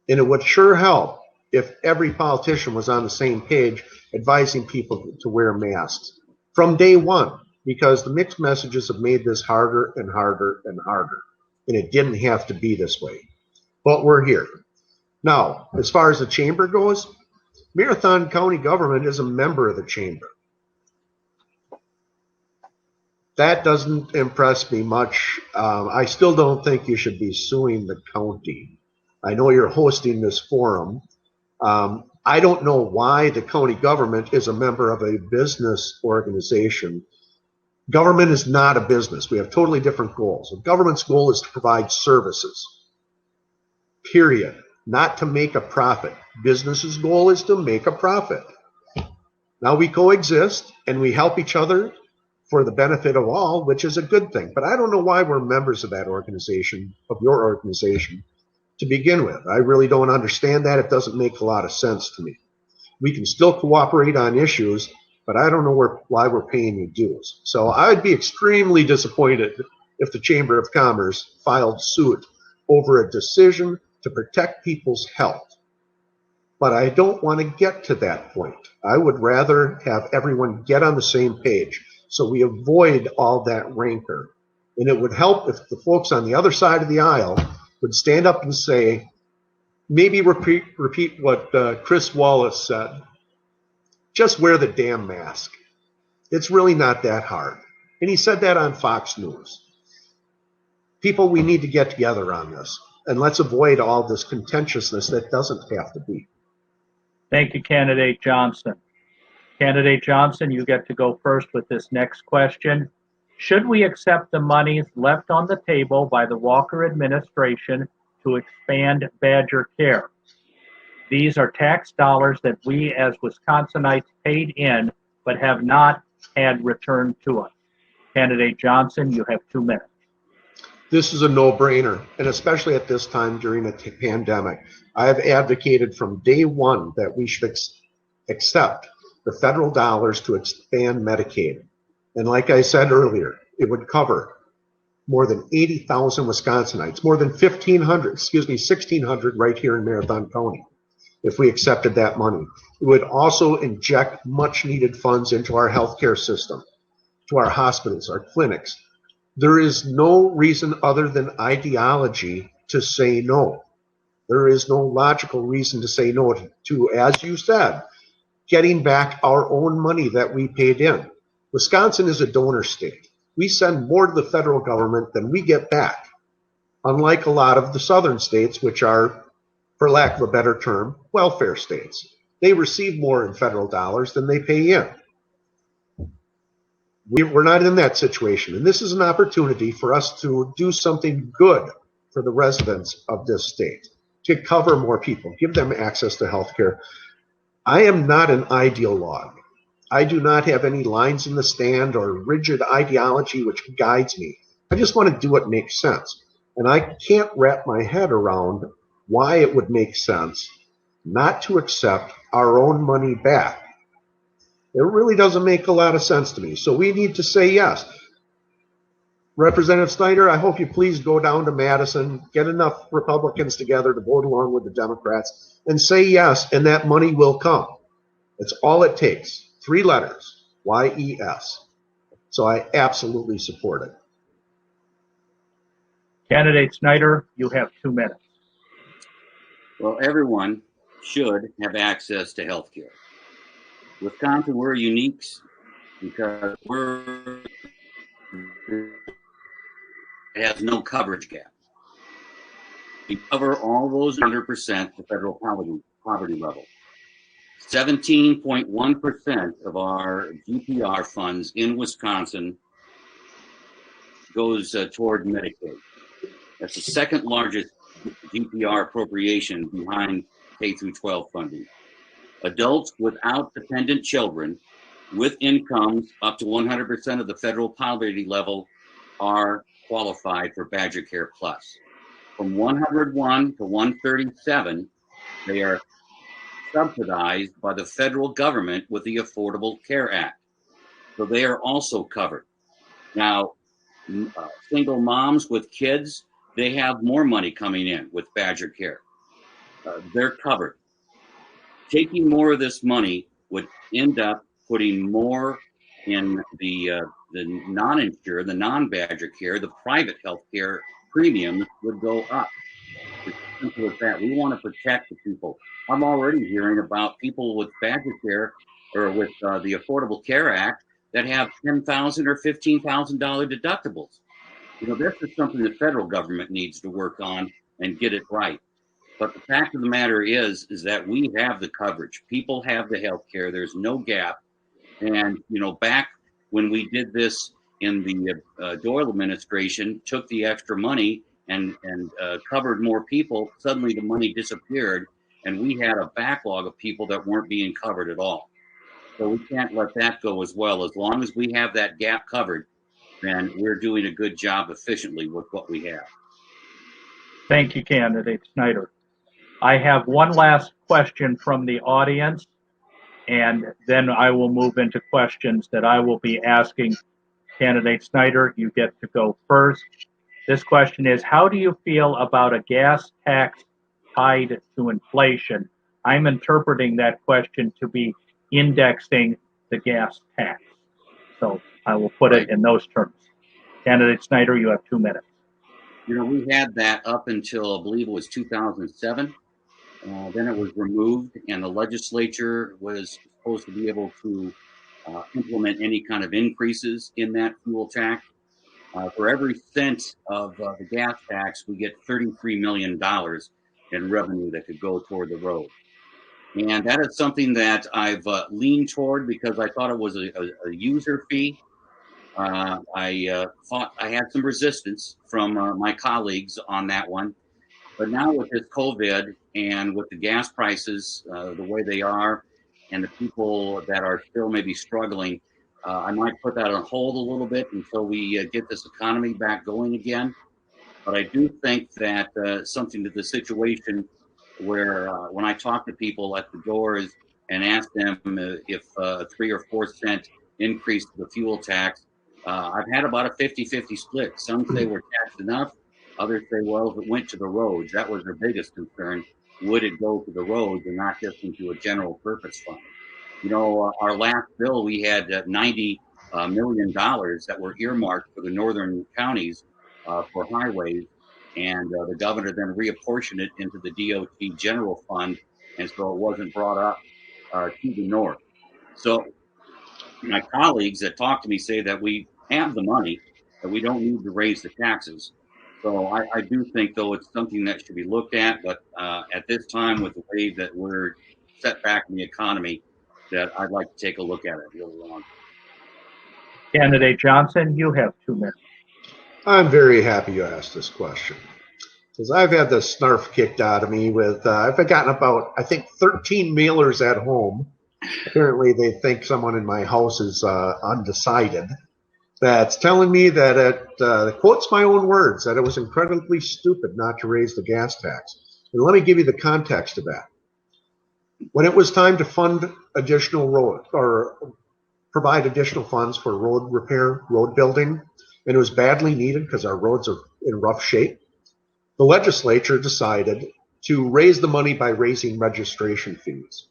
And it would sure help if every politician was on the same page advising people to wear masks from day one, because the mixed messages have made this harder and harder and harder. And it didn't have to be this way. But we're here. Now, as far as the chamber goes, Marathon County government is a member of the chamber. That doesn't impress me much. I still don't think you should be suing the county. I know you're hosting this forum. I don't know why the county government is a member of a business organization. Government is not a business. We have totally different goals. The government's goal is to provide services, period, not to make a profit. Business's goal is to make a profit. Now we coexist and we help each other for the benefit of all, which is a good thing. But I don't know why we're members of that organization, of your organization, to begin with. I really don't understand that. It doesn't make a lot of sense to me. We can still cooperate on issues, but I don't know why we're paying you dues. So I'd be extremely disappointed if the Chamber of Commerce filed suit over a decision to protect people's health. But I don't want to get to that point. I would rather have everyone get on the same page so we avoid all that rancor. And it would help if the folks on the other side of the aisle would stand up and say, maybe repeat what Chris Wallace said, just wear the damn mask. It's really not that hard. And he said that on Fox News. People, we need to get together on this, and let's avoid all this contentiousness that doesn't have to be. Thank you, Candidate Johnson. Candidate Johnson, you get to go first with this next question. Should we accept the monies left on the table by the Walker administration to expand Badger Care? These are tax dollars that we as Wisconsinites paid in but have not had returned to us. Candidate Johnson, you have 2 minutes. This is a no-brainer, and especially at this time during a pandemic. I have advocated from day one that we should accept the federal dollars to expand Medicaid. And like I said earlier, it would cover more than 80,000 Wisconsinites, more than 1,600 right here in Marathon County. If we accepted that money, it would also inject much needed funds into our healthcare system, to our hospitals, our clinics. There is no reason other than ideology to say no. There is no logical reason to say no to, as you said, getting back our own money that we paid in. Wisconsin is a donor state. We send more to the federal government than we get back, unlike a lot of the southern states, which are, for lack of a better term, welfare states. They receive more in federal dollars than they pay in. We're not in that situation, and this is an opportunity for us to do something good for the residents of this state, to cover more people, give them access to health care. I am not an ideologue. I do not have any lines in the stand or rigid ideology which guides me. I just want to do what makes sense, and I can't wrap my head around why it would make sense not to accept our own money back. It really doesn't make a lot of sense to me. So we need to say yes. Representative Snyder, I hope you please go down to Madison, get enough Republicans together to vote along with the Democrats, and say yes, and that money will come. It's all it takes. 3 letters, YES. So I absolutely support it. Candidate Snyder, you have 2 minutes. Well, everyone should have access to health care. Wisconsin, we're unique because it has no coverage gap. We cover all those 100% the federal poverty level. 17.1% of our GPR funds in Wisconsin goes toward Medicaid. That's the second largest GPR appropriation behind K through 12 funding. Adults without dependent children with incomes up to 100% of the federal poverty level are qualified for Badger Care Plus. From 101 to 137, they are subsidized by the federal government with the Affordable Care Act. So they are also covered. Now, single moms with kids, they have more money coming in with Badger Care. They're covered. Taking more of this money would end up putting more in the non-insured, the non-Badger Care, the private health care premiums would go up. It's simple as that. We want to protect the people. I'm already hearing about people with Badger Care or with the Affordable Care Act that have $10,000 or $15,000 deductibles. You know, this is something the federal government needs to work on and get it right. But the fact of the matter is that we have the coverage. People have the health care. There's no gap. And, you know, back when we did this in the Doyle administration, took the extra money and covered more people, suddenly the money disappeared. And we had a backlog of people that weren't being covered at all. So we can't let that go as well. As long as we have that gap covered, then we're doing a good job efficiently with what we have. Thank you, Candidate Snyder. I have one last question from the audience. and then I will move into questions that I will be asking candidate Snyder. You get to go first. This question is, how do you feel about a gas tax tied to inflation? I'm interpreting that question to be indexing the gas tax. So I will put it in those terms. Candidate Snyder, you have 2 minutes. You know, we had that up until I believe it was 2007. Then it was removed, and the legislature was supposed to be able to implement any kind of increases in that fuel tax. For every cent of the gas tax, we get $33 million in revenue that could go toward the road. And that is something that I've leaned toward because I thought it was a user fee. I thought I had some resistance from my colleagues on that one. But now with this COVID and with the gas prices the way they are, and the people that are still maybe struggling, I might put that on hold a little bit until we get this economy back going again. But I do think that something to the situation where when I talk to people at the doors and ask them if a 3 or 4 cent increase to the fuel tax, I've had about a 50-50 split. Some say we're taxed enough. Others say, well, if it went to the roads, that was their biggest concern. Would it go to the roads and not just into a general purpose fund? You know, our last bill, we had $90 million that were earmarked for the northern counties for highways. And the governor then reapportioned it into the DOT general fund. And so it wasn't brought up to the north. So my colleagues that talk to me say that we have the money, that we don't need to raise the taxes. So I do think, though, it's something that should be looked at. But at this time, with the way that we're set back in the economy, that I'd like to take a look at it really long. Candidate Johnson, you have 2 minutes. I'm very happy you asked this question because I've had the snarf kicked out of me with, I've gotten about, I think, 13 mailers at home. Apparently they think someone in my house is undecided. That's telling me that it quotes my own words, that it was incredibly stupid not to raise the gas tax. And let me give you the context of that. When it was time to fund additional road or provide additional funds for road repair, road building, and it was badly needed because our roads are in rough shape, the legislature decided to raise the money by raising registration fees.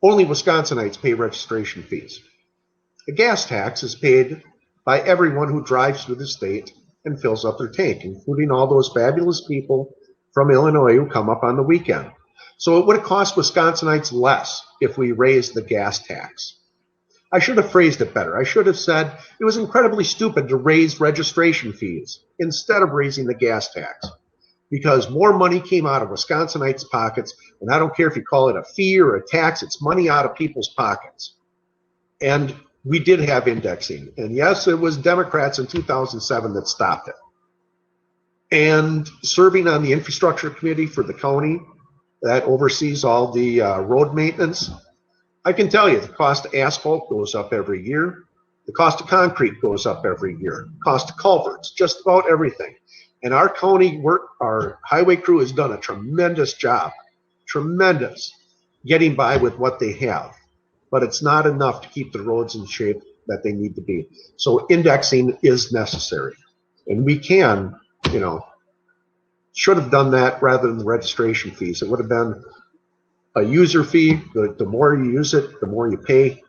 Only Wisconsinites pay registration fees. A gas tax is paid by everyone who drives through the state and fills up their tank, including all those fabulous people from Illinois who come up on the weekend. So it would have cost Wisconsinites less if we raised the gas tax. I should have phrased it better. I should have said it was incredibly stupid to raise registration fees instead of raising the gas tax, because more money came out of Wisconsinites' pockets, and I don't care if you call it a fee or a tax, it's money out of people's pockets. And we did have indexing. And yes, it was Democrats in 2007 that stopped it. And serving on the infrastructure committee for the county that oversees all the road maintenance, I can tell you the cost of asphalt goes up every year. The cost of concrete goes up every year. The cost of culverts, just about everything. And our county work, our highway crew has done a tremendous job, getting by with what they have. But it's not enough to keep the roads in shape that they need to be. So indexing is necessary. And we can, should have done that rather than the registration fees. It would have been a user fee. The more you use it, the more you pay,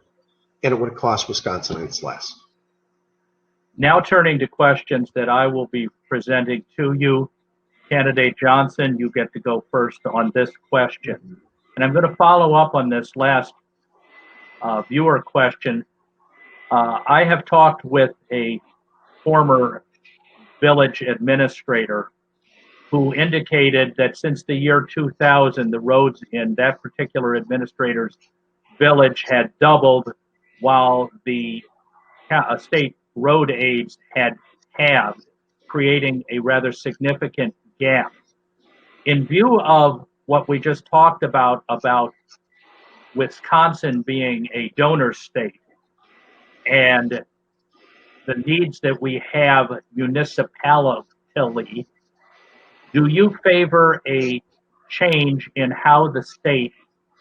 and it would have cost Wisconsinites less. Now turning to questions that I will be presenting to you. Candidate Johnson, you get to go first on this question. And I'm going to follow up on this last viewer question. I have talked with a former village administrator who indicated that since the year 2000, the roads in that particular administrator's village had doubled, while the state road aids had halved, creating a rather significant gap. In view of what we just talked about Wisconsin being a donor state and the needs that we have municipally, do you favor a change in how the state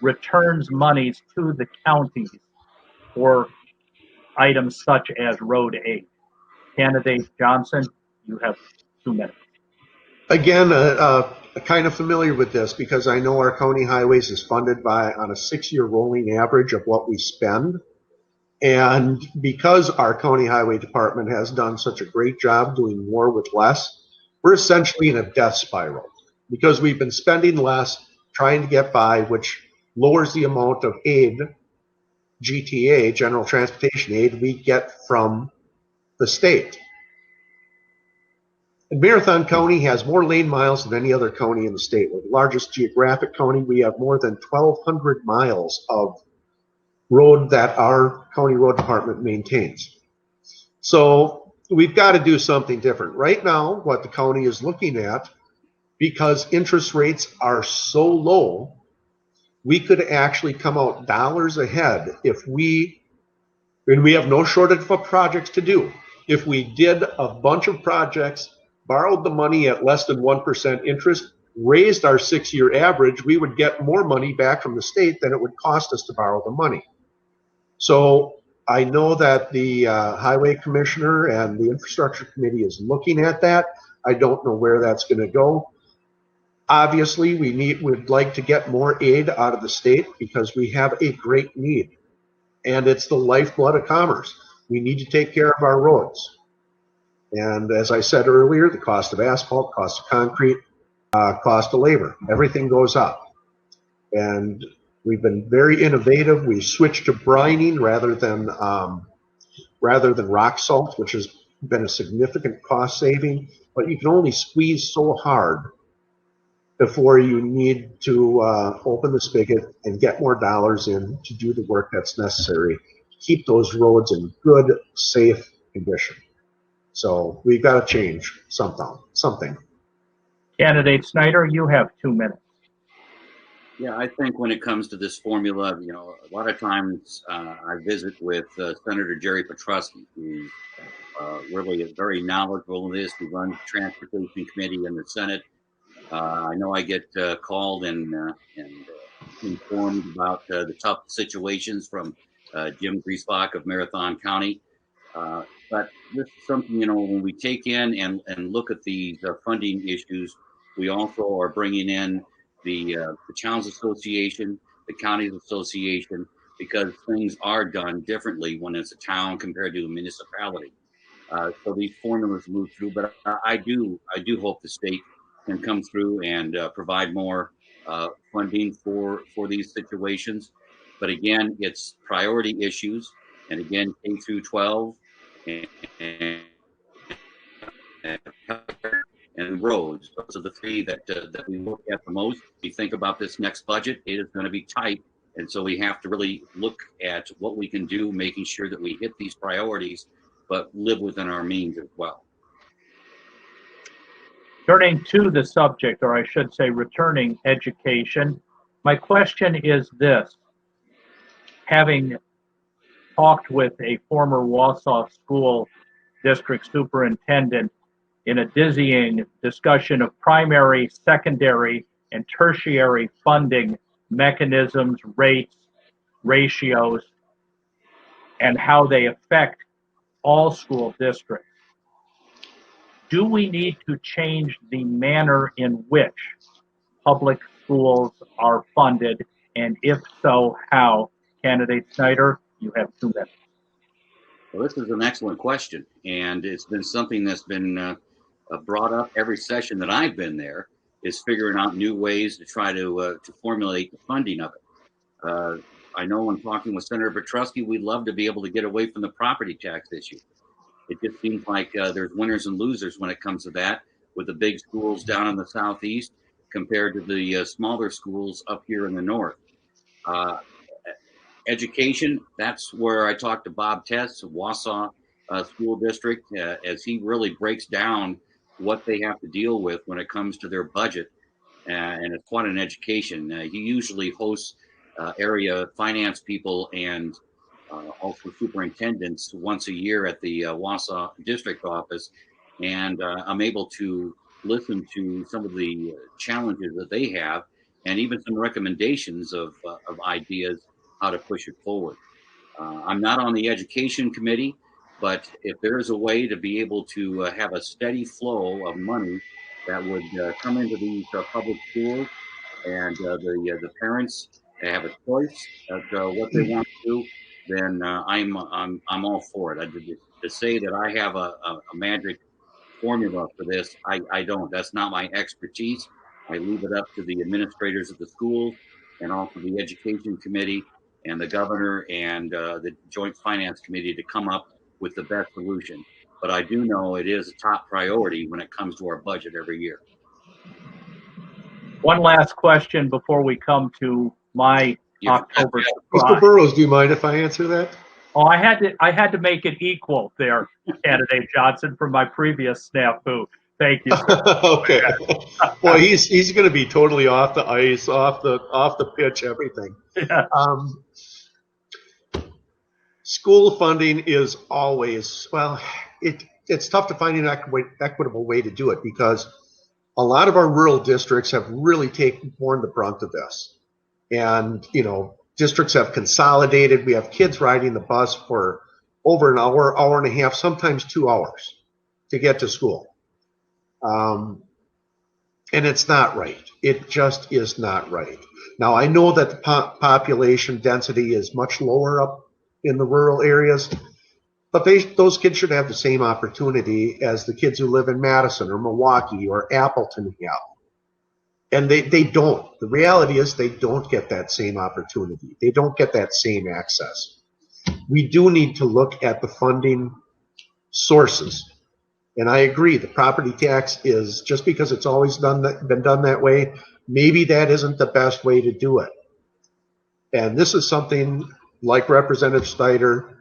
returns monies to the counties for items such as road aid. Candidate Johnson, you have 2 minutes. Again, kind of familiar with this because I know our county highways is funded on a 6-year rolling average of what we spend. And because our county highway department has done such a great job doing more with less, we're essentially in a death spiral because we've been spending less trying to get by, which lowers the amount of aid, GTA, general transportation aid, we get from the state. And Marathon County has more lane miles than any other county in the state. We're the largest geographic county. We have more than 1,200 miles of road that our county road department maintains. So we've got to do something different. Right now, what the county is looking at, because interest rates are so low, we could actually come out dollars ahead and we have no shortage of projects to do. If we did a bunch of projects, borrowed the money at less than 1% interest, raised our 6-year average, we would get more money back from the state than it would cost us to borrow the money. So I know that the highway commissioner and the infrastructure committee is looking at that. I don't know where that's going to go. Obviously, we'd like to get more aid out of the state because we have a great need, and it's the lifeblood of commerce. We need to take care of our roads. And as I said earlier, the cost of asphalt, cost of concrete, cost of labor, everything goes up. And we've been very innovative. We switched to brining rather than rock salt, which has been a significant cost saving. But you can only squeeze so hard before you need to open the spigot and get more dollars in to do the work that's necessary to keep those roads in good, safe condition. So we've got to change something. Candidate Snyder, you have 2 minutes. Yeah, I think when it comes to this formula, a lot of times I visit with Senator Jerry Petrusky, who's really very knowledgeable in this. He runs the Transportation Committee in the Senate. I know I get called and informed about the tough situations from Jim Griesbach of Marathon County. But this is something, when we take in and look at the funding issues, we also are bringing in the Towns Association, the Counties Association, because things are done differently when it's a town compared to a municipality. So these formulas move through, but I do hope the state can come through and provide more funding for these situations. But again, it's priority issues, and again, K through 12 and roads. Those are the three that we look at the most. We think about this next budget, it is going to be tight. And so we have to really look at what we can do, making sure that we hit these priorities, but live within our means as well. Turning to the subject, or I should say returning education, my question is this. Having talked with a former Wausau school district superintendent in a dizzying discussion of primary, secondary, and tertiary funding mechanisms, rates, ratios, and how they affect all school districts. Do we need to change the manner in which public schools are funded? And if so, how? Candidate Snyder, you have 2 minutes. Well, this is an excellent question, and it's been something that's been brought up every session that I've been there, is figuring out new ways to try to formulate the funding of it. I know when talking with Senator Petrusky, we'd love to be able to get away from the property tax issue. It just seems like there's winners and losers when it comes to that, with the big schools down in the southeast compared to the smaller schools up here in the north. Education, that's where I talked to Bob Tess, Wausau School District, as he really breaks down what they have to deal with when it comes to their budget. And it's quite an education. He usually hosts area finance people and also superintendents once a year at the Wausau district office. And I'm able to listen to some of the challenges that they have and even some recommendations of ideas how to push it forward. I'm not on the education committee, but if there is a way to be able to have a steady flow of money that would come into these public schools, and the parents have a choice of what they want to do, then I'm all for it. To say that I have a magic formula for this, I don't. That's not my expertise. I leave it up to the administrators of the schools and also the education committee and the governor and the joint finance committee to come up with the best solution. But I do know it is a top priority when it comes to our budget every year. One last question before we come to my October surprise. Mr. Burrows, do you mind if I answer that? Oh, I had to make it equal there, Candidate Johnson, from my previous snafu. Thank you, sir. Okay. Well, he's going to be totally off the ice, off the pitch, everything. Yeah. School funding is always, well, it's tough to find an equitable way to do it because a lot of our rural districts have really borne the brunt of this. And, districts have consolidated. We have kids riding the bus for over an hour, hour and a half, sometimes 2 hours to get to school. And it's not right. It just is not right. Now, I know that the population density is much lower up in the rural areas, but those kids should have the same opportunity as the kids who live in Madison or Milwaukee or Appleton have. And they don't. The reality is they don't get that same opportunity. They don't get that same access. We do need to look at the funding sources. And I agree, the property tax is, just because it's always been done that way, maybe that isn't the best way to do it. And this is something, like Representative Snyder,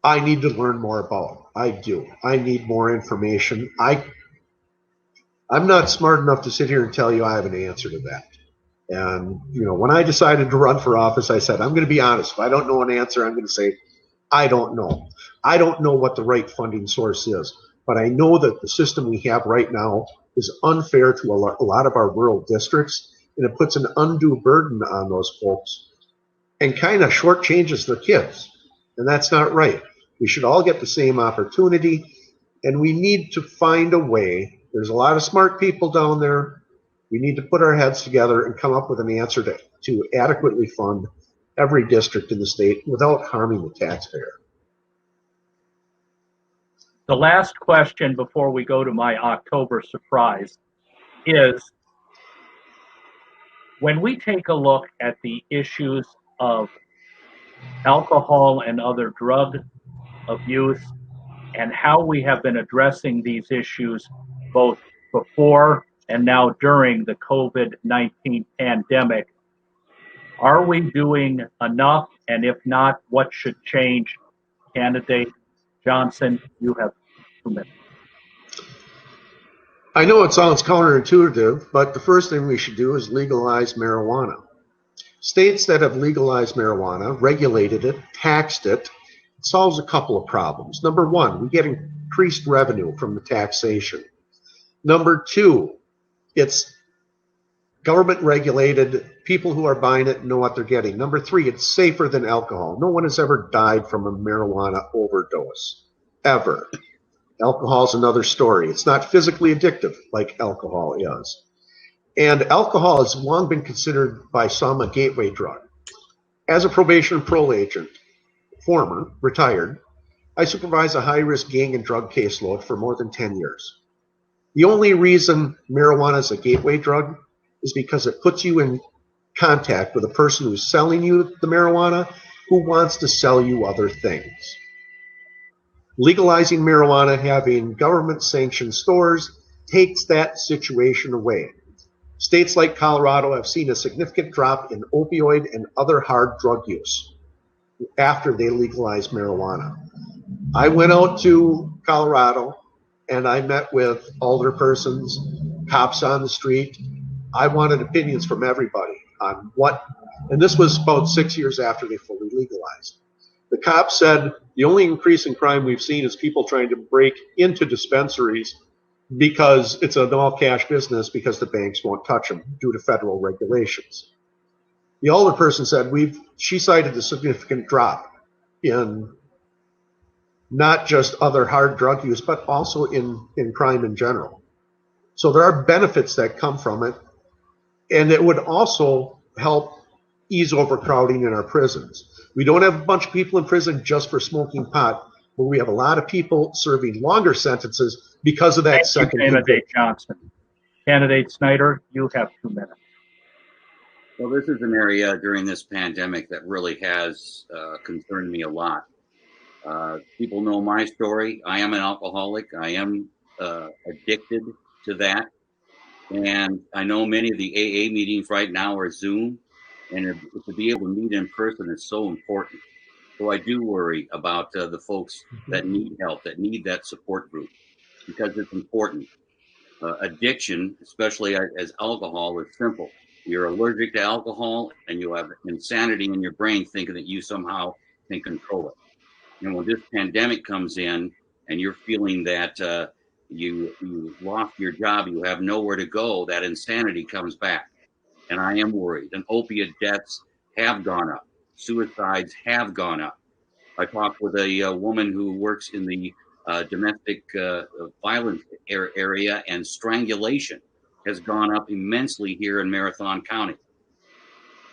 I need to learn more about. I do. I need more information. I'm not smart enough to sit here and tell you I have an answer to that. And, when I decided to run for office, I said, I'm going to be honest. If I don't know an answer, I'm going to say, I don't know. I don't know what the right funding source is. But I know that the system we have right now is unfair to a lot of our rural districts, and it puts an undue burden on those folks and kind of shortchanges their kids. And that's not right. We should all get the same opportunity, and we need to find a way. There's a lot of smart people down there. We need to put our heads together and come up with an answer to adequately fund every district in the state without harming the taxpayer. The last question before we go to my October surprise is, when we take a look at the issues of alcohol and other drug abuse and how we have been addressing these issues both before and now during the COVID-19 pandemic, are we doing enough? And if not, what should change? Candidate Johnson, you have 2 minutes. I know it sounds counterintuitive, but the first thing we should do is legalize marijuana. States that have legalized marijuana, regulated it, taxed it, solves a couple of problems. Number one, we get increased revenue from the taxation. Number two, it's government regulated. People who are buying it know what they're getting. Number three, it's safer than alcohol. No one has ever died from a marijuana overdose, ever. Alcohol is another story. It's not physically addictive like alcohol is. And alcohol has long been considered by some a gateway drug. As a probation and parole agent, former, retired, I supervise a high-risk gang and drug caseload for more than 10 years. The only reason marijuana is a gateway drug is because it puts you in contact with a person who's selling you the marijuana who wants to sell you other things. Legalizing marijuana, having government-sanctioned stores, takes that situation away. States like Colorado have seen a significant drop in opioid and other hard drug use after they legalized marijuana. I went out to Colorado and I met with alderpersons, cops on the street. I wanted opinions from everybody on and this was about 6 years after they fully legalized. The cops said the only increase in crime we've seen is people trying to break into dispensaries because it's an all-cash business because the banks won't touch them due to federal regulations. The older person said she cited a significant drop in not just other hard drug use, but also in crime in general. So there are benefits that come from it, and it would also help ease overcrowding in our prisons. We don't have a bunch of people in prison just for smoking pot, but we have a lot of people serving longer sentences because of that second Candidate Johnson. Candidate Snyder, you have 2 minutes. Well, this is an area during this pandemic that really has concerned me a lot. People know my story. I am an alcoholic. I am addicted to that. And I know many of the AA meetings right now are Zoom. And to be able to meet in person is so important. So I do worry about the folks that need help, that need that support group, because it's important. Addiction, especially as alcohol, is simple. You're allergic to alcohol and you have insanity in your brain thinking that you somehow can control it. And when this pandemic comes in and you're feeling that you lost your job, you have nowhere to go, that insanity comes back. And I am worried. And opiate deaths have gone up. Suicides have gone up. I talked with a woman who works in the domestic violence area, and strangulation has gone up immensely here in Marathon County.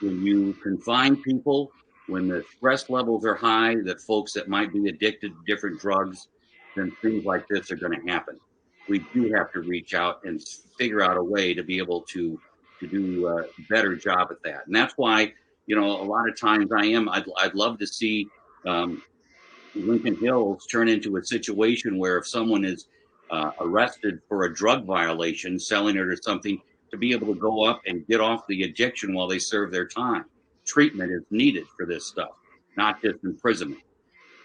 When you confine people, when the stress levels are high, that folks that might be addicted to different drugs, then things like this are going to happen. We do have to reach out and figure out a way to be able to do a better job at that. And that's why, a lot of times I'd love to see Lincoln Hills turn into a situation where if someone is arrested for a drug violation, selling it or something, to be able to go up and get off the addiction while they serve their time. Treatment is needed for this stuff, not just imprisonment.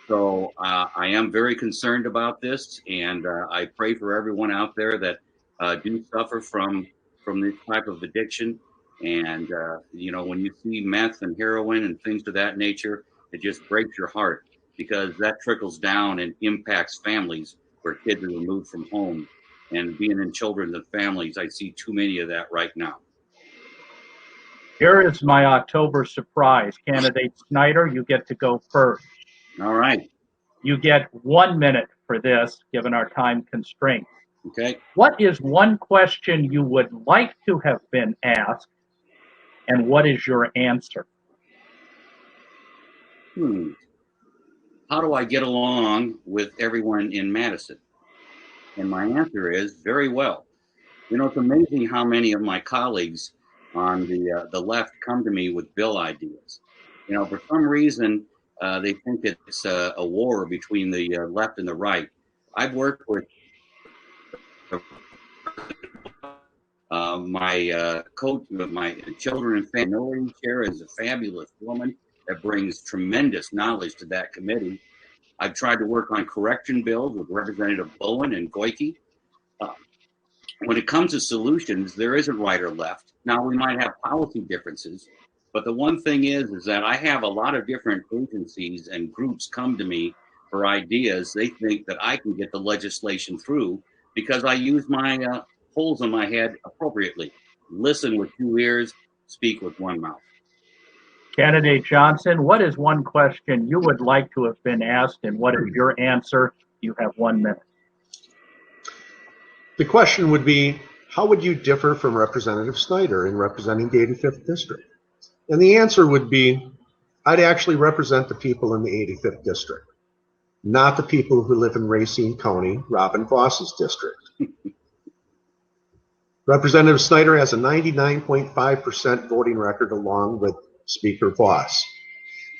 So I am very concerned about this, and I pray for everyone out there that do suffer from this type of addiction. And, when you see meth and heroin and things of that nature, it just breaks your heart, because that trickles down and impacts families where kids are removed from home. And being in children and families, I see too many of that right now. Here is my October surprise. Candidate Snyder, you get to go first. All right. You get 1 minute for this, given our time constraints. Okay. What is one question you would like to have been asked, and what is your answer? How do I get along with everyone in Madison? And my answer is very well. It's amazing how many of my colleagues on the left come to me with bill ideas. For some reason, they think it's a war between the left and the right. I've worked with my coach, my children and family. Minority Chair is a fabulous woman that brings tremendous knowledge to that committee. I've tried to work on correction bills with Representative Bowen and Goyke. When it comes to solutions, there isn't right or left. Now, we might have policy differences, but the one thing is that I have a lot of different agencies and groups come to me for ideas. They think that I can get the legislation through because I use my holes in my head appropriately. Listen with 2 ears, speak with 1 mouth. Candidate Johnson, what is one question you would like to have been asked, and what is your answer? You have 1 minute. The question would be, how would you differ from Representative Snyder in representing the 85th District? And the answer would be, I'd actually represent the people in the 85th District, not the people who live in Racine County, Robin Voss's district. Representative Snyder has a 99.5% voting record along with Speaker Voss.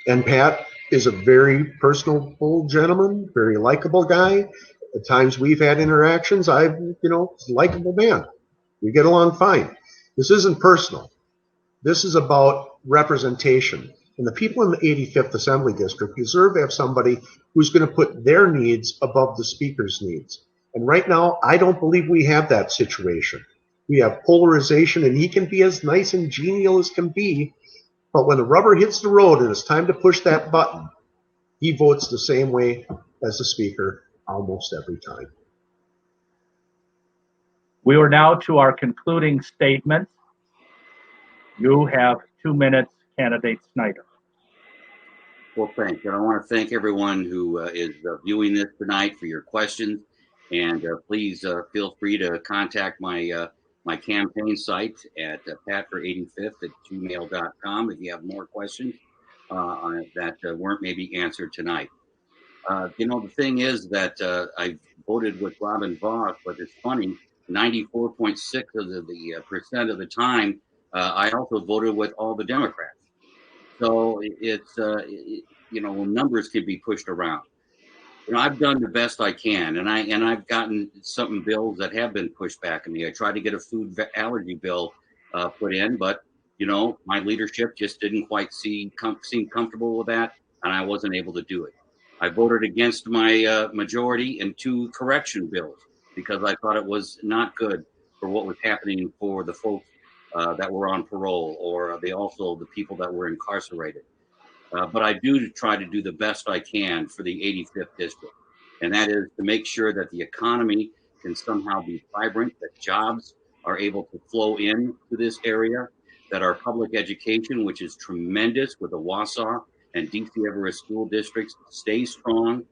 And Pat is a very personable gentleman, very likable guy. At times we've had interactions. He's a likable man. We get along fine. This isn't personal. This is about representation. And the people in the 85th Assembly District deserve to have somebody who's going to put their needs above the speaker's needs. And right now, I don't believe we have that situation. We have polarization, and he can be as nice and genial as can be, but when the rubber hits the road and it's time to push that button, he votes the same way as the speaker almost every time. We are now to our concluding statements. You have 2 minutes, candidate Snyder. Well, thanks. And I want to thank everyone who is viewing this tonight for your questions. And please feel free to contact my my campaign site at patfor85th@gmail.com if you have more questions that weren't maybe answered tonight. You know, the thing is that I voted with Robin Vos, but it's funny, 94.6 of the percent of the time, I also voted with all the Democrats. So you know, numbers can be pushed around. You know, I've done the best I can, and I've gotten some bills that have been pushed back on me. I tried to get a food allergy bill put in, but you know, my leadership just didn't quite seem comfortable with that, and I wasn't able to do it. I voted against my majority in 2 correction bills because I thought it was not good for what was happening for the folks that were on parole, or the people that were incarcerated. But I do try to do the best I can for the 85th district, and that is to make sure that the economy can somehow be vibrant, that jobs are able to flow in to this area, that our public education, which is tremendous with the Wausau and DC Everest school districts, stays strong,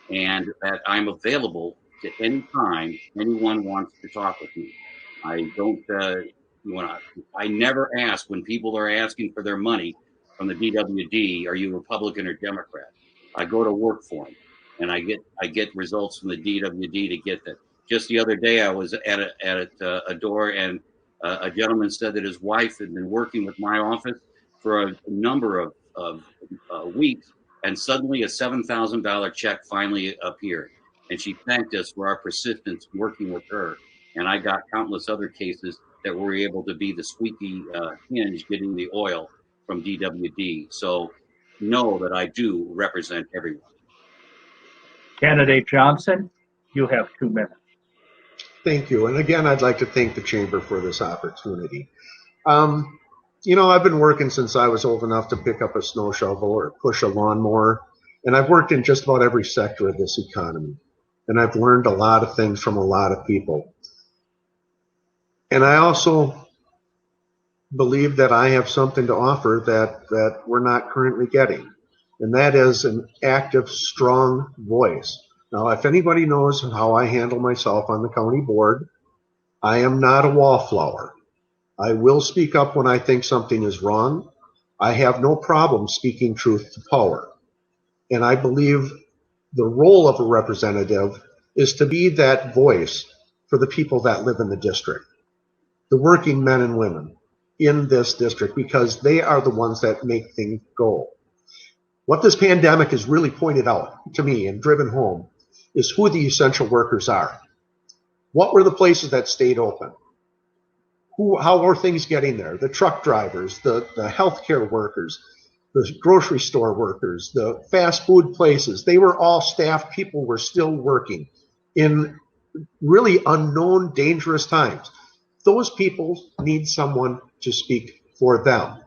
and that I'm available to any time anyone wants to talk with me. I don't I never ask when people are asking for their money from the DWD, are you Republican or Democrat? I go to work for them, and I get results from the DWD to get that. Just the other day, I was at a door, and a gentleman said that his wife had been working with my office for a number of weeks, and suddenly a $7,000 check finally appeared, and she thanked us for our persistence working with her. And I got countless other cases that were able to be the squeaky hinge getting the oil from DWD. So know that I do represent everyone. Candidate Johnson, you have 2 minutes. Thank you. And again, I'd like to thank the Chamber for this opportunity. You know, I've been working since I was old enough to pick up a snow shovel or push a lawnmower, and I've worked in just about every sector of this economy. And I've learned a lot of things from a lot of people. And I also believe that I have something to offer that we're not currently getting, and that is an active, strong voice. Now, if anybody knows how I handle myself on the county board, I am not a wallflower. I will speak up when I think something is wrong. I have no problem speaking truth to power. And I believe the role of a representative is to be that voice for the people that live in the district, the working men and women in this district, because they are the ones that make things go. What this pandemic has really pointed out to me and driven home is who the essential workers are. What were the places that stayed open? How are things getting there? The truck drivers, the healthcare workers, the grocery store workers, the fast food places, they were all staffed. People were still working in really unknown, dangerous times. Those people need someone to speak for them,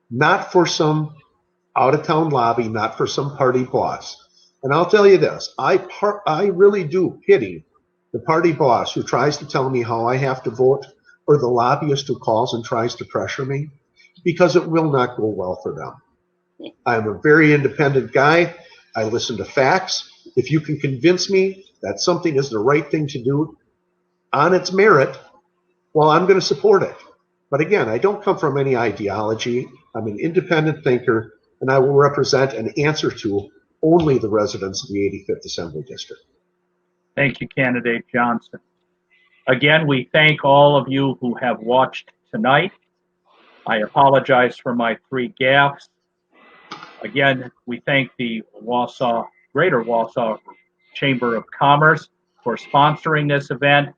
not for some out-of-town lobby, not for some party boss. And I'll tell you this, I really do pity the party boss who tries to tell me how I have to vote, or the lobbyist who calls and tries to pressure me, because it will not go well for them. I'm a very independent guy. I listen to facts. If you can convince me that something is the right thing to do on its merit, well, I'm going to support it. But again, I don't come from any ideology. I'm an independent thinker, and I will represent and answer to only the residents of the 85th Assembly District. Thank you, Candidate Johnson. Again, we thank all of you who have watched tonight. I apologize for my 3 gaffes. Again, we thank the Greater Wausau Chamber of Commerce for sponsoring this event.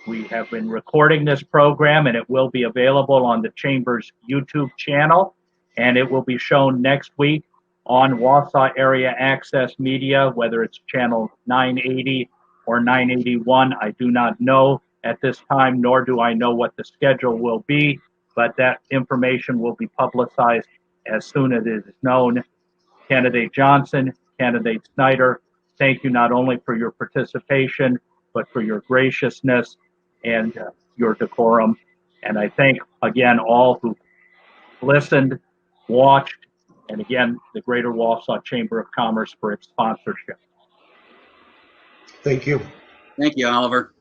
We have been recording this program, and it will be available on the Chamber's YouTube channel, and it will be shown next week on Wausau Area Access Media, whether it's channel 980 or 981. I do not know at this time, nor do I know what the schedule will be, but that information will be publicized as soon as it is known. Candidate Johnson, Candidate Snyder, thank you not only for your participation, but for your graciousness and your decorum. And I thank again all who listened, watched, and again, the Greater Wausau Chamber of Commerce for its sponsorship. Thank you. Thank you, Oliver.